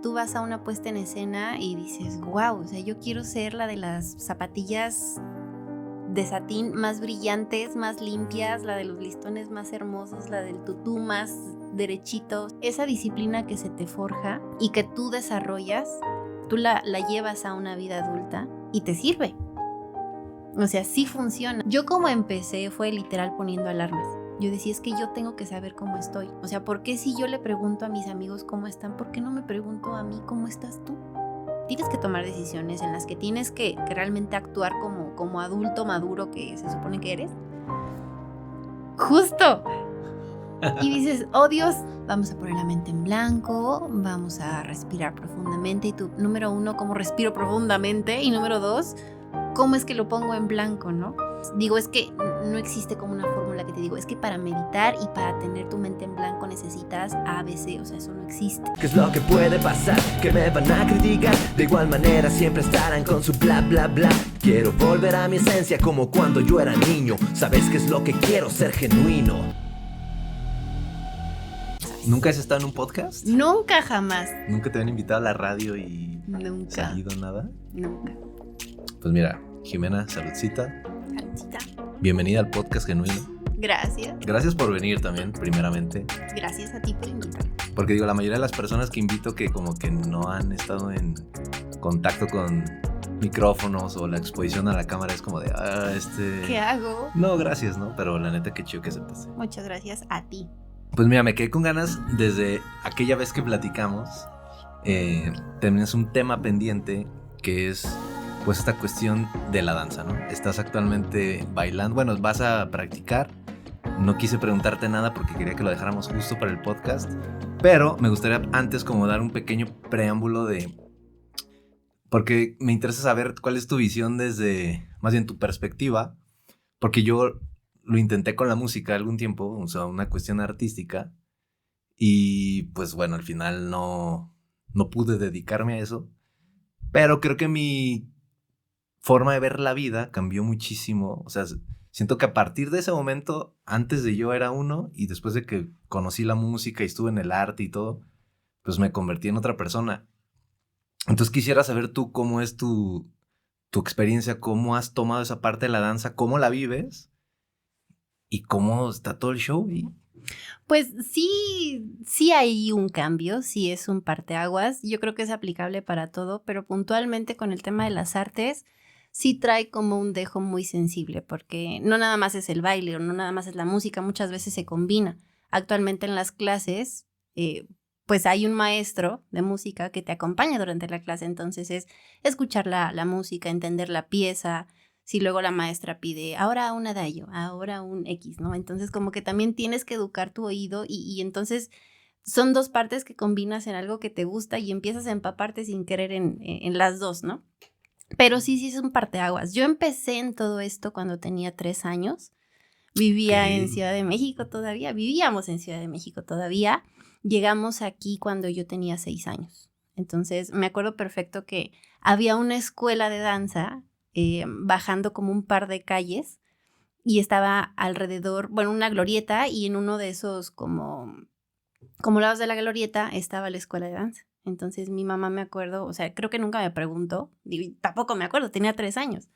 Tú vas a una puesta en escena y dices, wow, o sea, yo quiero ser la de las zapatillas de satín más brillantes, más limpias, la de los listones más hermosos, la del tutú más derechito. Esa disciplina que se te forja y que tú desarrollas, tú la llevas a una vida adulta y te sirve. O sea, sí funciona. Yo como empecé fue literal poniendo alarmas. Yo decía, es que yo tengo que saber cómo estoy. O sea, ¿por qué si yo le pregunto a mis amigos cómo están, por qué no me pregunto a mí cómo estás tú? Tienes que tomar decisiones en las que tienes que realmente actuar como adulto maduro que se supone que eres. ¡Justo! Y dices, oh Dios, vamos a poner la mente en blanco, vamos a respirar profundamente. Y tú, número 1, ¿cómo respiro profundamente? Y número 2, ¿cómo es que lo pongo en blanco, no? Digo, es que no existe como una fórmula que te digo, es que para meditar y para tener tu mente en blanco necesitas ABC, o sea, eso no existe. ¿Qué es lo que puede pasar? Que me van a criticar. De igual manera siempre estarán con su bla bla bla. Quiero volver a mi esencia como cuando yo era niño. ¿Sabes qué es lo que quiero? Ser genuino. ¿Nunca has estado en un podcast? Nunca, jamás. ¿Nunca te han invitado a la radio y Nunca. salido nada? Nunca. Pues mira, Jimena, saludcita. Saludcita. Bienvenida al podcast Genuino. Gracias. Gracias por venir también, primeramente. Gracias a ti por invitarme. Porque digo, la mayoría de las personas que invito que como que no han estado en contacto con micrófonos o la exposición a la cámara es como de, ¿Qué hago? No, gracias, ¿no? Pero la neta, qué chido que aceptaste. Muchas gracias a ti. Pues mira, me quedé con ganas desde aquella vez que platicamos. Tenías un tema pendiente que es pues esta cuestión de la danza, ¿no? Estás actualmente bailando, bueno, vas a practicar. No quise preguntarte nada porque quería que lo dejáramos justo para el podcast, pero me gustaría antes como dar un pequeño preámbulo porque me interesa saber cuál es tu visión desde, más bien tu perspectiva, porque yo lo intenté con la música algún tiempo, o sea, una cuestión artística, y pues bueno, al final no pude dedicarme a eso, pero creo que mi forma de ver la vida cambió muchísimo. O sea, siento que a partir de ese momento, antes de yo era uno, y después de que conocí la música y estuve en el arte y todo, pues me convertí en otra persona. Entonces quisiera saber tú cómo es tu experiencia, cómo has tomado esa parte de la danza, cómo la vives y cómo está todo el show. Pues sí hay un cambio, sí es un parteaguas. Yo creo que es aplicable para todo, pero puntualmente con el tema de las artes, sí trae como un dejo muy sensible, porque no nada más es el baile o no nada más es la música, muchas veces se combina. Actualmente en las clases, pues hay un maestro de música que te acompaña durante la clase, entonces es escuchar la música, entender la pieza. Si luego la maestra pide, ahora un adagio, ahora un X, ¿no? Entonces como que también tienes que educar tu oído y entonces son dos partes que combinas en algo que te gusta y empiezas a empaparte sin querer en las dos, ¿no? Pero sí es un parteaguas. Yo empecé en todo esto cuando tenía 3 años. Vivía en Ciudad de México todavía. Vivíamos en Ciudad de México todavía. Llegamos aquí cuando yo tenía 6 años. Entonces me acuerdo perfecto que había una escuela de danza bajando como un par de calles y estaba alrededor, bueno, una glorieta y en uno de esos como lados de la glorieta estaba la escuela de danza. Entonces mi mamá, me acuerdo, o sea, creo que nunca me preguntó, tampoco me acuerdo, tenía 3 años,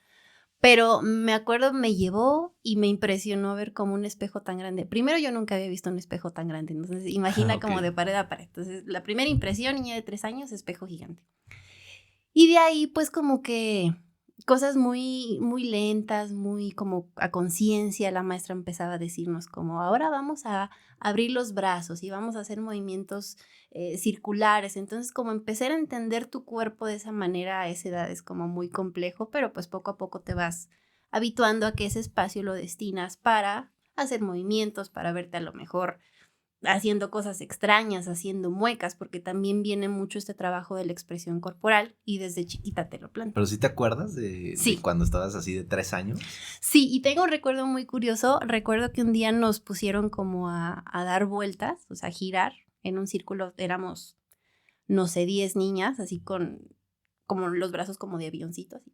pero me acuerdo, me llevó y me impresionó ver como un espejo tan grande. Primero yo nunca había visto un espejo tan grande, entonces imagina como de pared a pared. Entonces la primera impresión, niña de 3 años, espejo gigante. Y de ahí pues como que cosas muy, muy lentas, muy como a conciencia, la maestra empezaba a decirnos como ahora vamos a abrir los brazos y vamos a hacer movimientos circulares. Entonces como empezar a entender tu cuerpo de esa manera a esa edad es como muy complejo, pero pues poco a poco te vas habituando a que ese espacio lo destinas para hacer movimientos, para verte a lo mejor haciendo cosas extrañas, haciendo muecas, porque también viene mucho este trabajo de la expresión corporal y desde chiquita te lo plantean. ¿Pero sí te acuerdas de cuando estabas así de 3 años? Sí, y tengo un recuerdo muy curioso. Recuerdo que un día nos pusieron como a dar vueltas, o sea, girar en un círculo. Éramos, no sé, 10 niñas, así con como los brazos como de avioncito, así.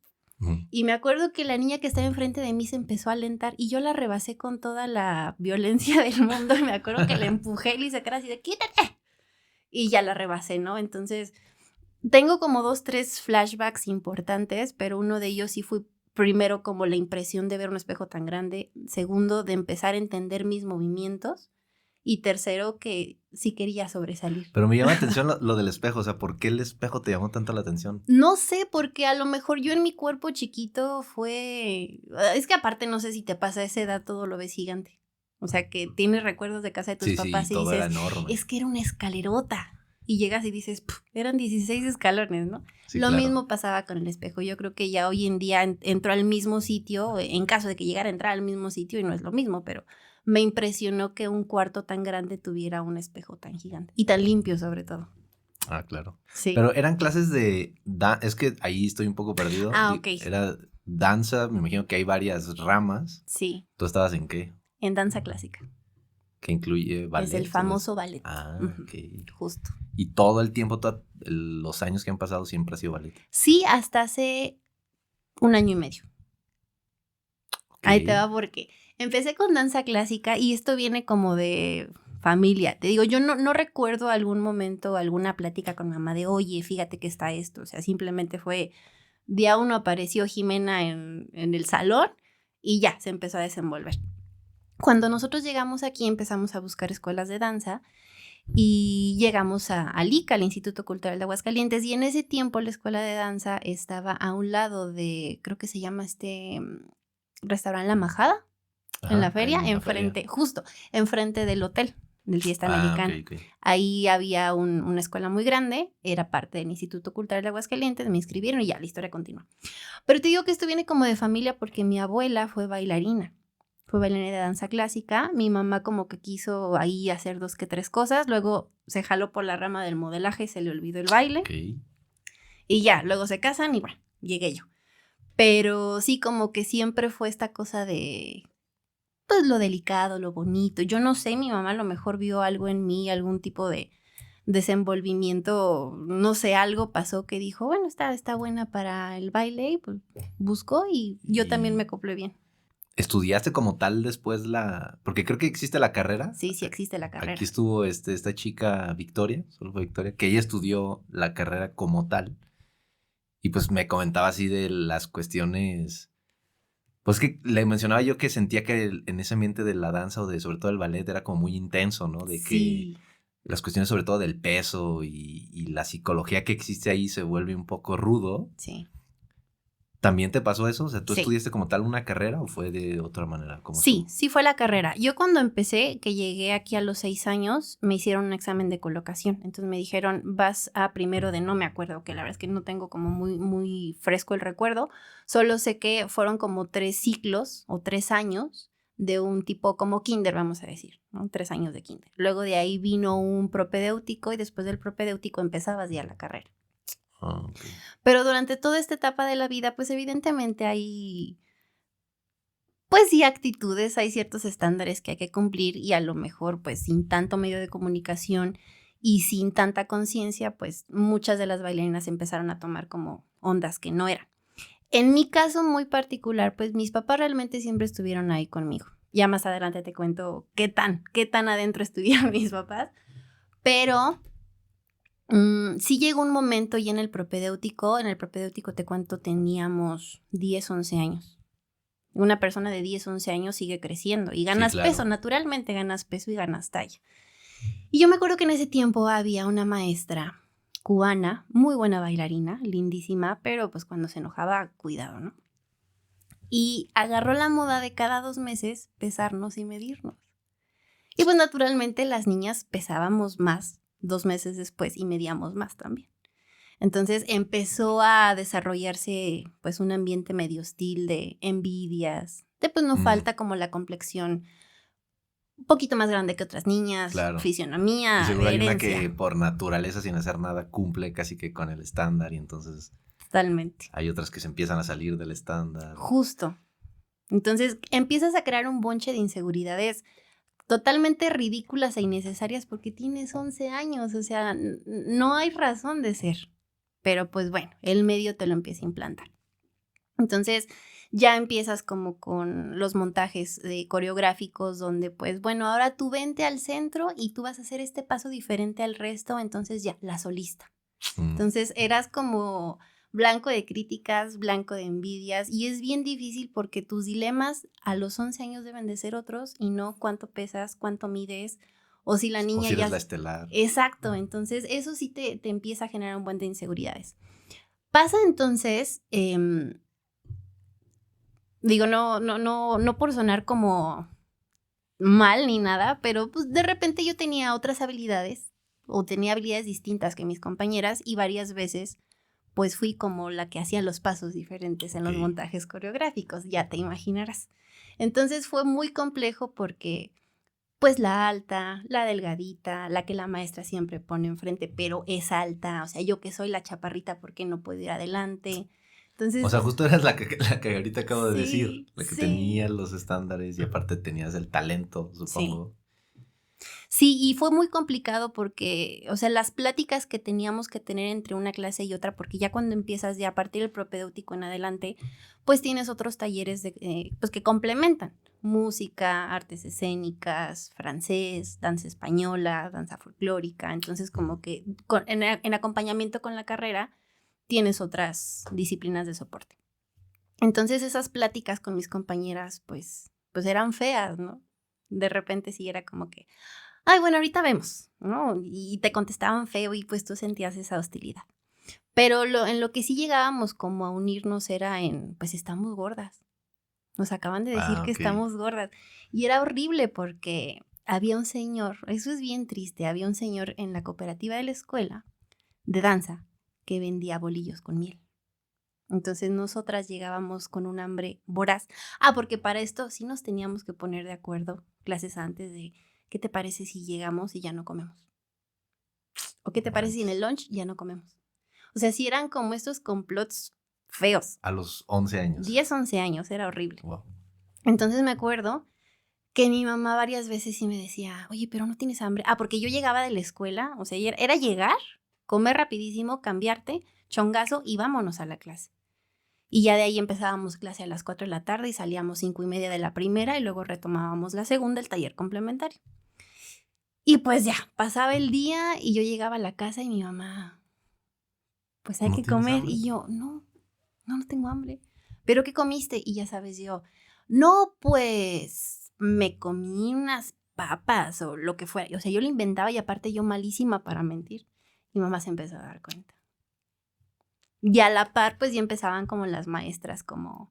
Y me acuerdo que la niña que estaba enfrente de mí se empezó a alentar y yo la rebasé con toda la violencia del mundo. Y me acuerdo que la empujé y le hice cara así de ¡quítate! Y ya la rebasé, ¿no? Entonces Tengo como 2, 3 flashbacks importantes, pero uno de ellos sí fue primero como la impresión de ver un espejo tan grande, segundo, de empezar a entender mis movimientos y tercero, que sí quería sobresalir. Pero me llama la atención lo del espejo, o sea, ¿por qué el espejo te llamó tanto la atención? No sé, porque a lo mejor yo en mi cuerpo chiquito es que aparte no sé si te pasa a esa edad, todo lo ves gigante. O sea, que tienes recuerdos de casa de tus Sí, papás y todo era dices, enorme. es que era una escalerota. Y llegas y dices, eran 16 escalones, ¿no? Sí, Lo claro. mismo pasaba con el espejo. Yo creo que ya hoy en día entro al mismo sitio, en caso de que llegara a entrar al mismo sitio, y no es lo mismo, pero me impresionó que un cuarto tan grande tuviera un espejo tan gigante. Y tan limpio, sobre todo. Ah, claro. Sí. Pero eran clases de... Es que ahí estoy un poco perdido. Ah, ok. Era danza, me imagino que hay varias ramas. Sí, ¿Tú estabas en qué? en danza clásica. Que incluye ballet. Es el famoso ballet. Ah, Ujú, ok. justo. Y todo el tiempo, los años que han pasado siempre ha sido ballet. Sí, hasta hace 1 año y medio. Ok. Ahí te va porque empecé con danza clásica y esto viene como de familia. Te digo, yo no recuerdo algún momento, alguna plática con mamá de, oye, fíjate que está esto. O sea, simplemente fue, día uno apareció Jimena en el salón y ya, se empezó a desenvolver. Cuando nosotros llegamos aquí empezamos a buscar escuelas de danza y llegamos al ICA, al Instituto Cultural de Aguascalientes, y en ese tiempo la escuela de danza estaba a un lado de, creo que se llama restaurante La Majada, Ajá, en la feria, en la enfrente, feria. justo, enfrente del hotel del Fiesta Americana. Ok. Ahí había una escuela muy grande, era parte del Instituto Cultural de Aguascalientes, me inscribieron y ya, la historia continúa. Pero te digo que esto viene como de familia porque mi abuela fue bailarina de danza clásica. Mi mamá como que quiso ahí hacer 2 que 3 cosas, luego se jaló por la rama del modelaje y se le olvidó el baile. Ok. Y ya, luego se casan y bueno, llegué yo. Pero sí, como que siempre fue esta cosa de, pues lo delicado, lo bonito. Yo no sé, mi mamá a lo mejor vio algo en mí, algún tipo de desenvolvimiento, no sé, algo pasó que dijo, bueno, está buena para el baile, y pues buscó y yo también me acoplé bien. ¿Estudiaste como tal después porque creo que existe la carrera? Sí existe la carrera. Aquí estuvo esta chica Victoria, solo fue Victoria, que ella estudió la carrera como tal. Y pues me comentaba así de las cuestiones. Pues que le mencionaba yo que sentía que en ese ambiente de la danza o sobre todo el ballet era como muy intenso, ¿no? De Sí. que las cuestiones sobre todo del peso y la psicología que existe ahí se vuelve un poco rudo. Sí. ¿También te pasó eso? O sea, ¿tú Sí. estudiaste como tal una carrera o fue de otra manera? Sí fue la carrera. Yo cuando empecé, que llegué aquí a los 6 años, me hicieron un examen de colocación. Entonces me dijeron, vas a primero de, no me acuerdo, que la verdad es que no tengo como muy fresco el recuerdo. Solo sé que fueron como 3 ciclos o 3 años de un tipo como kinder, vamos a decir, ¿no? 3 años de kinder. Luego de ahí vino un propedéutico y después del propedéutico empezabas ya la carrera. Ah, okay. Pero durante toda esta etapa de la vida, pues evidentemente hay, pues sí, actitudes, hay ciertos estándares que hay que cumplir y a lo mejor pues sin tanto medio de comunicación y sin tanta conciencia, pues muchas de las bailarinas empezaron a tomar como ondas que no eran. En mi caso muy particular, pues mis papás realmente siempre estuvieron ahí conmigo. Ya más adelante te cuento qué tan adentro estuvieron mis papás, pero sí llegó un momento y en el propedéutico te cuento, teníamos 10, 11 años. Una persona de 10, 11 años sigue creciendo y ganas peso, naturalmente ganas peso y ganas talla. Y yo me acuerdo que en ese tiempo había una maestra cubana, muy buena bailarina, lindísima, pero pues cuando se enojaba, cuidado, ¿no? Y agarró la moda de cada 2 meses pesarnos y medirnos. Y pues naturalmente las niñas pesábamos más 2 meses después y medíamos más también. Entonces empezó a desarrollarse pues un ambiente medio hostil de envidias, de pues no falta como la complexión un poquito más grande que otras niñas, fisionomía, y seguro hay herencia. una que por naturaleza sin hacer nada cumple casi que con el estándar y entonces totalmente hay otras que se empiezan a salir del estándar. Justo. Entonces empiezas a crear un bonche de inseguridades totalmente ridículas e innecesarias porque tienes 11 años, o sea, no hay razón de ser. Pero pues bueno, el medio te lo empieza a implantar. Entonces ya empiezas como con los montajes coreográficos donde pues bueno, ahora tú vente al centro y tú vas a hacer este paso diferente al resto, entonces ya, la solista. Entonces eras como blanco de críticas, blanco de envidias, y es bien difícil porque tus dilemas a los 11 años deben de ser otros y no cuánto pesas, cuánto mides, o si la O niña si eres ya... la estelar. Exacto, entonces eso sí te empieza a generar un buen de inseguridades. Pasa entonces, digo, no por sonar como mal ni nada, pero pues de repente yo tenía otras habilidades o tenía habilidades distintas que mis compañeras y varias veces pues fui como la que hacía los pasos diferentes en los Ok. montajes coreográficos, ya te imaginarás. Entonces fue muy complejo porque pues la alta, la delgadita, la que la maestra siempre pone enfrente, pero es alta, o sea, yo que soy la chaparrita, ¿por qué no puedo ir adelante? O Entonces, sea, justo eras la que ahorita acabo de decir, sí, la que sí, tenía los estándares y aparte tenías el talento, sí. supongo. Sí, y fue muy complicado porque, o sea, las pláticas que teníamos que tener entre una clase y otra, porque ya cuando empiezas ya a partir del propedéutico en adelante, pues tienes otros talleres pues que complementan música, artes escénicas, francés, danza española, danza folclórica, entonces como que en acompañamiento con la carrera tienes otras disciplinas de soporte. Entonces esas pláticas con mis compañeras, pues eran feas, ¿no? De repente sí era como que ay, bueno, ahorita vemos, ¿no? Y te contestaban feo y pues tú sentías esa hostilidad. Pero en lo que sí llegábamos como a unirnos era en, pues estamos gordas. Nos acaban de decir Ah, que ok. estamos gordas. Y era horrible porque había un señor, eso es bien triste, había un señor en la cooperativa de la escuela de danza que vendía bolillos con miel. Entonces nosotras llegábamos con un hambre voraz. Ah, porque para esto sí nos teníamos que poner de acuerdo clases antes de, ¿qué te parece si llegamos y ya no comemos? ¿O qué te No parece si en el manches. lunch ya no comemos? O sea, sí eran como estos complots feos. A los 11 años. 10, 11 años, era horrible. Wow. Entonces me acuerdo que mi mamá varias veces sí me decía, oye, pero no tienes hambre. Ah, porque yo llegaba de la escuela, o sea, era llegar, comer rapidísimo, cambiarte, chongazo y vámonos a la clase. Y ya de ahí empezábamos clase a las 4 de la tarde y salíamos 5:30 de la primera y luego retomábamos la segunda, el taller complementario. Y pues ya, pasaba el día y yo llegaba a la casa y mi mamá, pues hay ¿No que tienes comer. hambre? Y yo, no tengo hambre. ¿Pero qué comiste? Y ya sabes, yo, no, pues me comí unas papas o lo que fuera. O sea, yo lo inventaba y aparte yo malísima para mentir. Mi mamá se empezó a dar cuenta. Y a la par, pues ya empezaban como las maestras, como,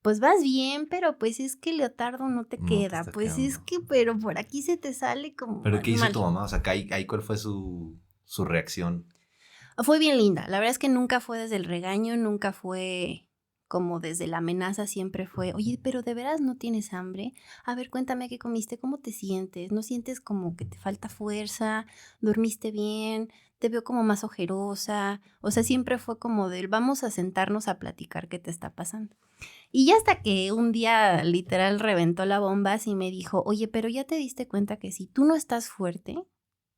pues vas bien, pero pues es que el leotardo no te No te queda. está Pues es quedando. que, pero por aquí se te sale como ¿Pero qué hizo mal. tu mamá? O sea, ahí ¿cuál fue su reacción? Fue bien linda. La verdad es que nunca fue desde el regaño, nunca fue como desde la amenaza, siempre fue, oye, pero ¿de veras no tienes hambre? A ver, cuéntame qué comiste, cómo te sientes, ¿no sientes como que te falta fuerza? ¿Dormiste bien? Te veo como más ojerosa. O sea, siempre fue como del, vamos a sentarnos a platicar qué te está pasando. Y ya hasta que un día literal reventó la bomba y me dijo, oye, pero ya te diste cuenta que si tú no estás fuerte,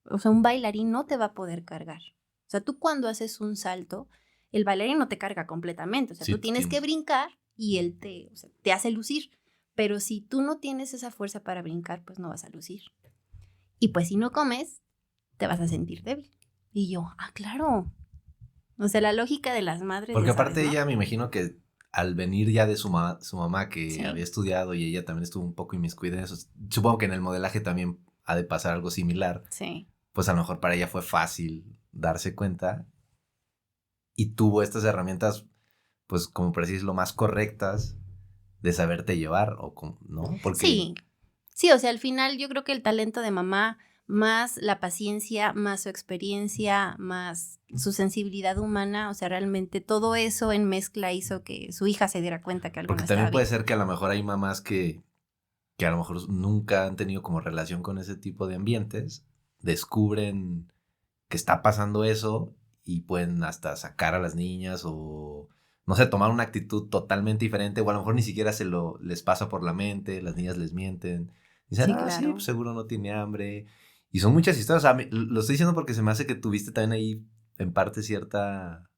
o sea, un bailarín no te va a poder cargar. O sea, tú cuando haces un salto, el bailarín no te carga completamente. O sea, Sí, tú tienes que brincar y él o sea, te hace lucir. Pero si tú no tienes esa fuerza para brincar, pues no vas a lucir. Y pues si no comes, te vas a sentir débil. Y yo, claro. O sea, la lógica de las madres, porque ya sabes, aparte ¿no? ella me imagino que al venir ya de su mamá que Sí, había estudiado y ella también estuvo un poco inmiscuida en eso, supongo que en el modelaje también ha de pasar algo similar, sí. pues a lo mejor para ella fue fácil darse cuenta y tuvo estas herramientas, pues como por decirlo, más correctas de saberte llevar, ¿no? Porque Sí, sí, o sea, al final yo creo que el talento de mamá, más la paciencia, más su experiencia, más su sensibilidad humana, o sea, realmente todo eso en mezcla hizo que su hija se diera cuenta que algo no porque estaba también puede bien. ser que a lo mejor hay mamás que a lo mejor nunca han tenido como relación con ese tipo de ambientes, descubren que está pasando eso y pueden hasta sacar a las niñas o, no sé, tomar una actitud totalmente diferente o a lo mejor ni siquiera les pasa por la mente, las niñas les mienten, dicen, Sí, sí, claro. pues seguro no tiene hambre. Y son muchas historias, o sea, lo estoy diciendo porque se me hace que tuviste también ahí en parte cierta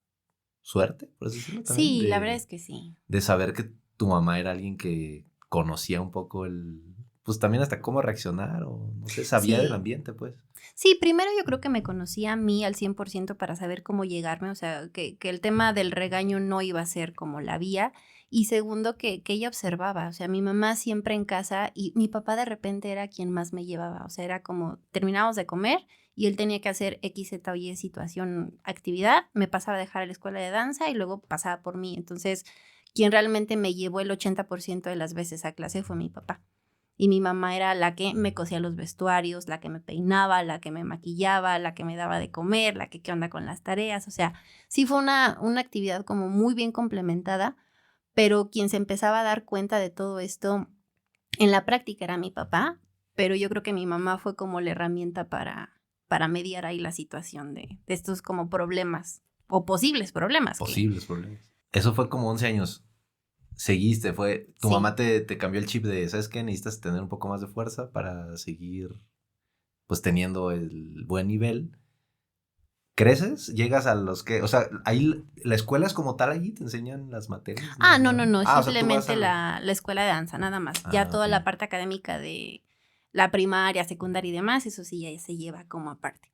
suerte, por así decirlo también, Sí, la verdad es que sí. de saber que tu mamá era alguien que conocía un poco pues también hasta cómo reaccionar o no sé, sabía Sí. del ambiente, pues. Sí, primero yo creo que me conocía a mí al 100% para saber cómo llegarme, o sea, que el tema del regaño no iba a ser como la vía. Y segundo, que ella observaba, o sea, mi mamá siempre en casa y mi papá de repente era quien más me llevaba, o sea, era como terminábamos de comer y él tenía que hacer X, Z o Y situación, actividad, me pasaba a dejar a la escuela de danza y luego pasaba por mí. Entonces, quien realmente me llevó el 80% de las veces a clase fue mi papá. Y mi mamá era la que me cosía los vestuarios, la que me peinaba, la que me maquillaba, la que me daba de comer, la que qué onda con las tareas. O sea, sí fue una actividad como muy bien complementada, pero quien se empezaba a dar cuenta de todo esto en la práctica era mi papá, pero yo creo que mi mamá fue como la herramienta para mediar ahí la situación de estos como problemas o posibles problemas. Posibles problemas. Eso fue como 11 años. Seguiste, tu Sí. mamá te cambió el chip de, ¿sabes qué? Necesitas tener un poco más de fuerza para seguir, pues, teniendo el buen nivel. ¿Creces? ¿Llegas a los que, o sea, ahí la escuela es como tal, ahí te enseñan las materias? No, O sea, tú simplemente vas la escuela de danza, nada más. Ya toda la ok. parte académica de la primaria, secundaria y demás, eso sí ya se lleva como aparte.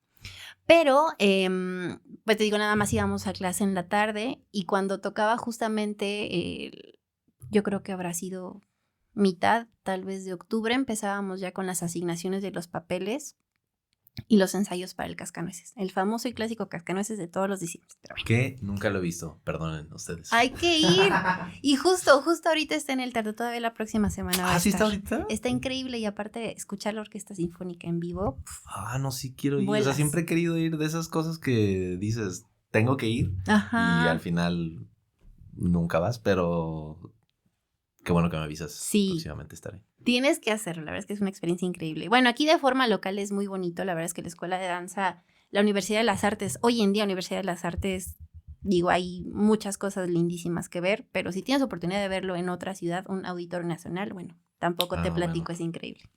Pero, pues te digo, nada más íbamos a clase en la tarde y cuando tocaba justamente, yo creo que habrá sido mitad, tal vez de octubre, empezábamos ya con las asignaciones de los papeles y los ensayos para el cascanueces. El famoso y clásico cascanueces de todos los discípulos. Que nunca lo he visto, perdonen ustedes. Hay que ir. Y justo ahorita está en el teatro, todavía la próxima semana va a ¿Sí está estar. ahorita? Está increíble y aparte escuchar la orquesta sinfónica en vivo. No, sí quiero ir. Vuelas. O sea, siempre he querido ir de esas cosas que dices, tengo que ir. Ajá. Y al final nunca vas, pero qué bueno que me avisas. Sí. Próximamente estaré. Tienes que hacerlo, la verdad es que es una experiencia increíble. Bueno, aquí de forma local es muy bonito, la verdad es que la Escuela de Danza, la Universidad de las Artes, hoy en día Universidad de las Artes, digo, hay muchas cosas lindísimas que ver, pero si tienes oportunidad de verlo en otra ciudad, un auditorio nacional, bueno, tampoco te platico, bueno. es increíble.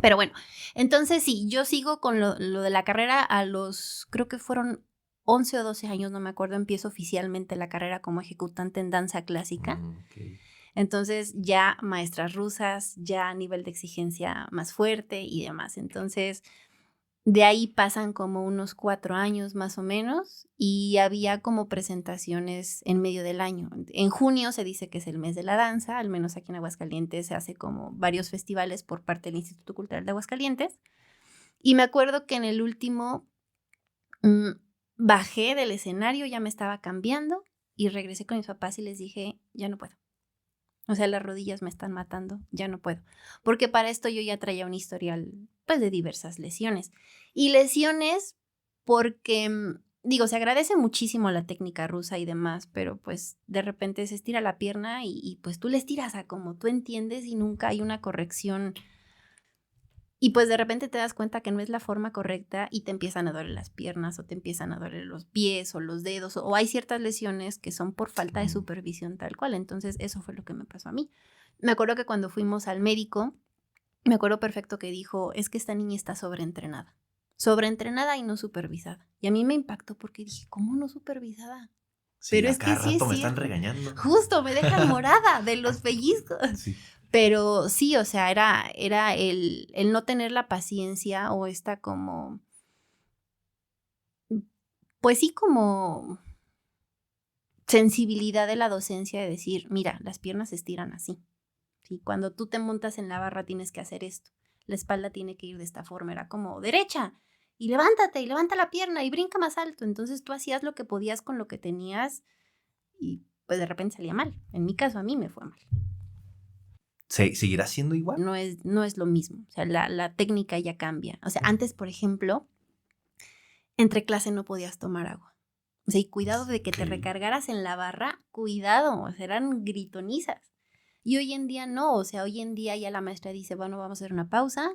Pero bueno, entonces sí, yo sigo con lo de la carrera a los, creo que fueron 11 o 12 años, no me acuerdo, empiezo oficialmente la carrera como ejecutante en danza clásica. Okay. Entonces ya maestras rusas, ya nivel de exigencia más fuerte y demás. Entonces de ahí pasan como unos 4 años más o menos y había como presentaciones en medio del año. En junio se dice que es el mes de la danza, al menos aquí en Aguascalientes se hace como varios festivales por parte del Instituto Cultural de Aguascalientes. Y me acuerdo que en el último bajé del escenario, ya me estaba cambiando y regresé con mis papás y les dije, ya no puedo. O sea, las rodillas me están matando, ya no puedo. Porque para esto yo ya traía un historial, pues, de diversas lesiones. Y lesiones porque, digo, se agradece muchísimo la técnica rusa y demás, pero pues de repente se estira la pierna y pues tú le estiras a como tú entiendes y nunca hay una corrección. Y pues de repente te das cuenta que no es la forma correcta y te empiezan a doler las piernas o te empiezan a doler los pies o los dedos o hay ciertas lesiones que son por falta de supervisión tal cual. Entonces eso fue lo que me pasó a mí. Me acuerdo que cuando fuimos al médico, me acuerdo perfecto que dijo, es que esta niña está sobreentrenada y no supervisada. Y a mí me impactó porque dije, ¿cómo no supervisada? Sí, pero es cada que sí rato es me están cierto. regañando. Justo, me dejan morada de los pellizcos. Sí. Pero sí, o sea, era el no tener la paciencia o esta como, pues sí, como sensibilidad de la docencia de decir, mira, las piernas se estiran así. ¿Sí? Cuando tú te montas en la barra tienes que hacer esto. La espalda tiene que ir de esta forma. Era como derecha y levántate y levanta la pierna y brinca más alto. Entonces tú hacías lo que podías con lo que tenías y pues de repente salía mal. En mi caso a mí me fue mal. ¿Seguirá siendo igual? No es lo mismo. O sea, la técnica ya cambia. O sea, antes, por ejemplo, entre clase no podías tomar agua. O sea, y cuidado de que te recargaras en la barra, cuidado, o sea, eran gritonizas. Y hoy en día no, o sea, hoy en día ya la maestra dice, bueno, vamos a hacer una pausa,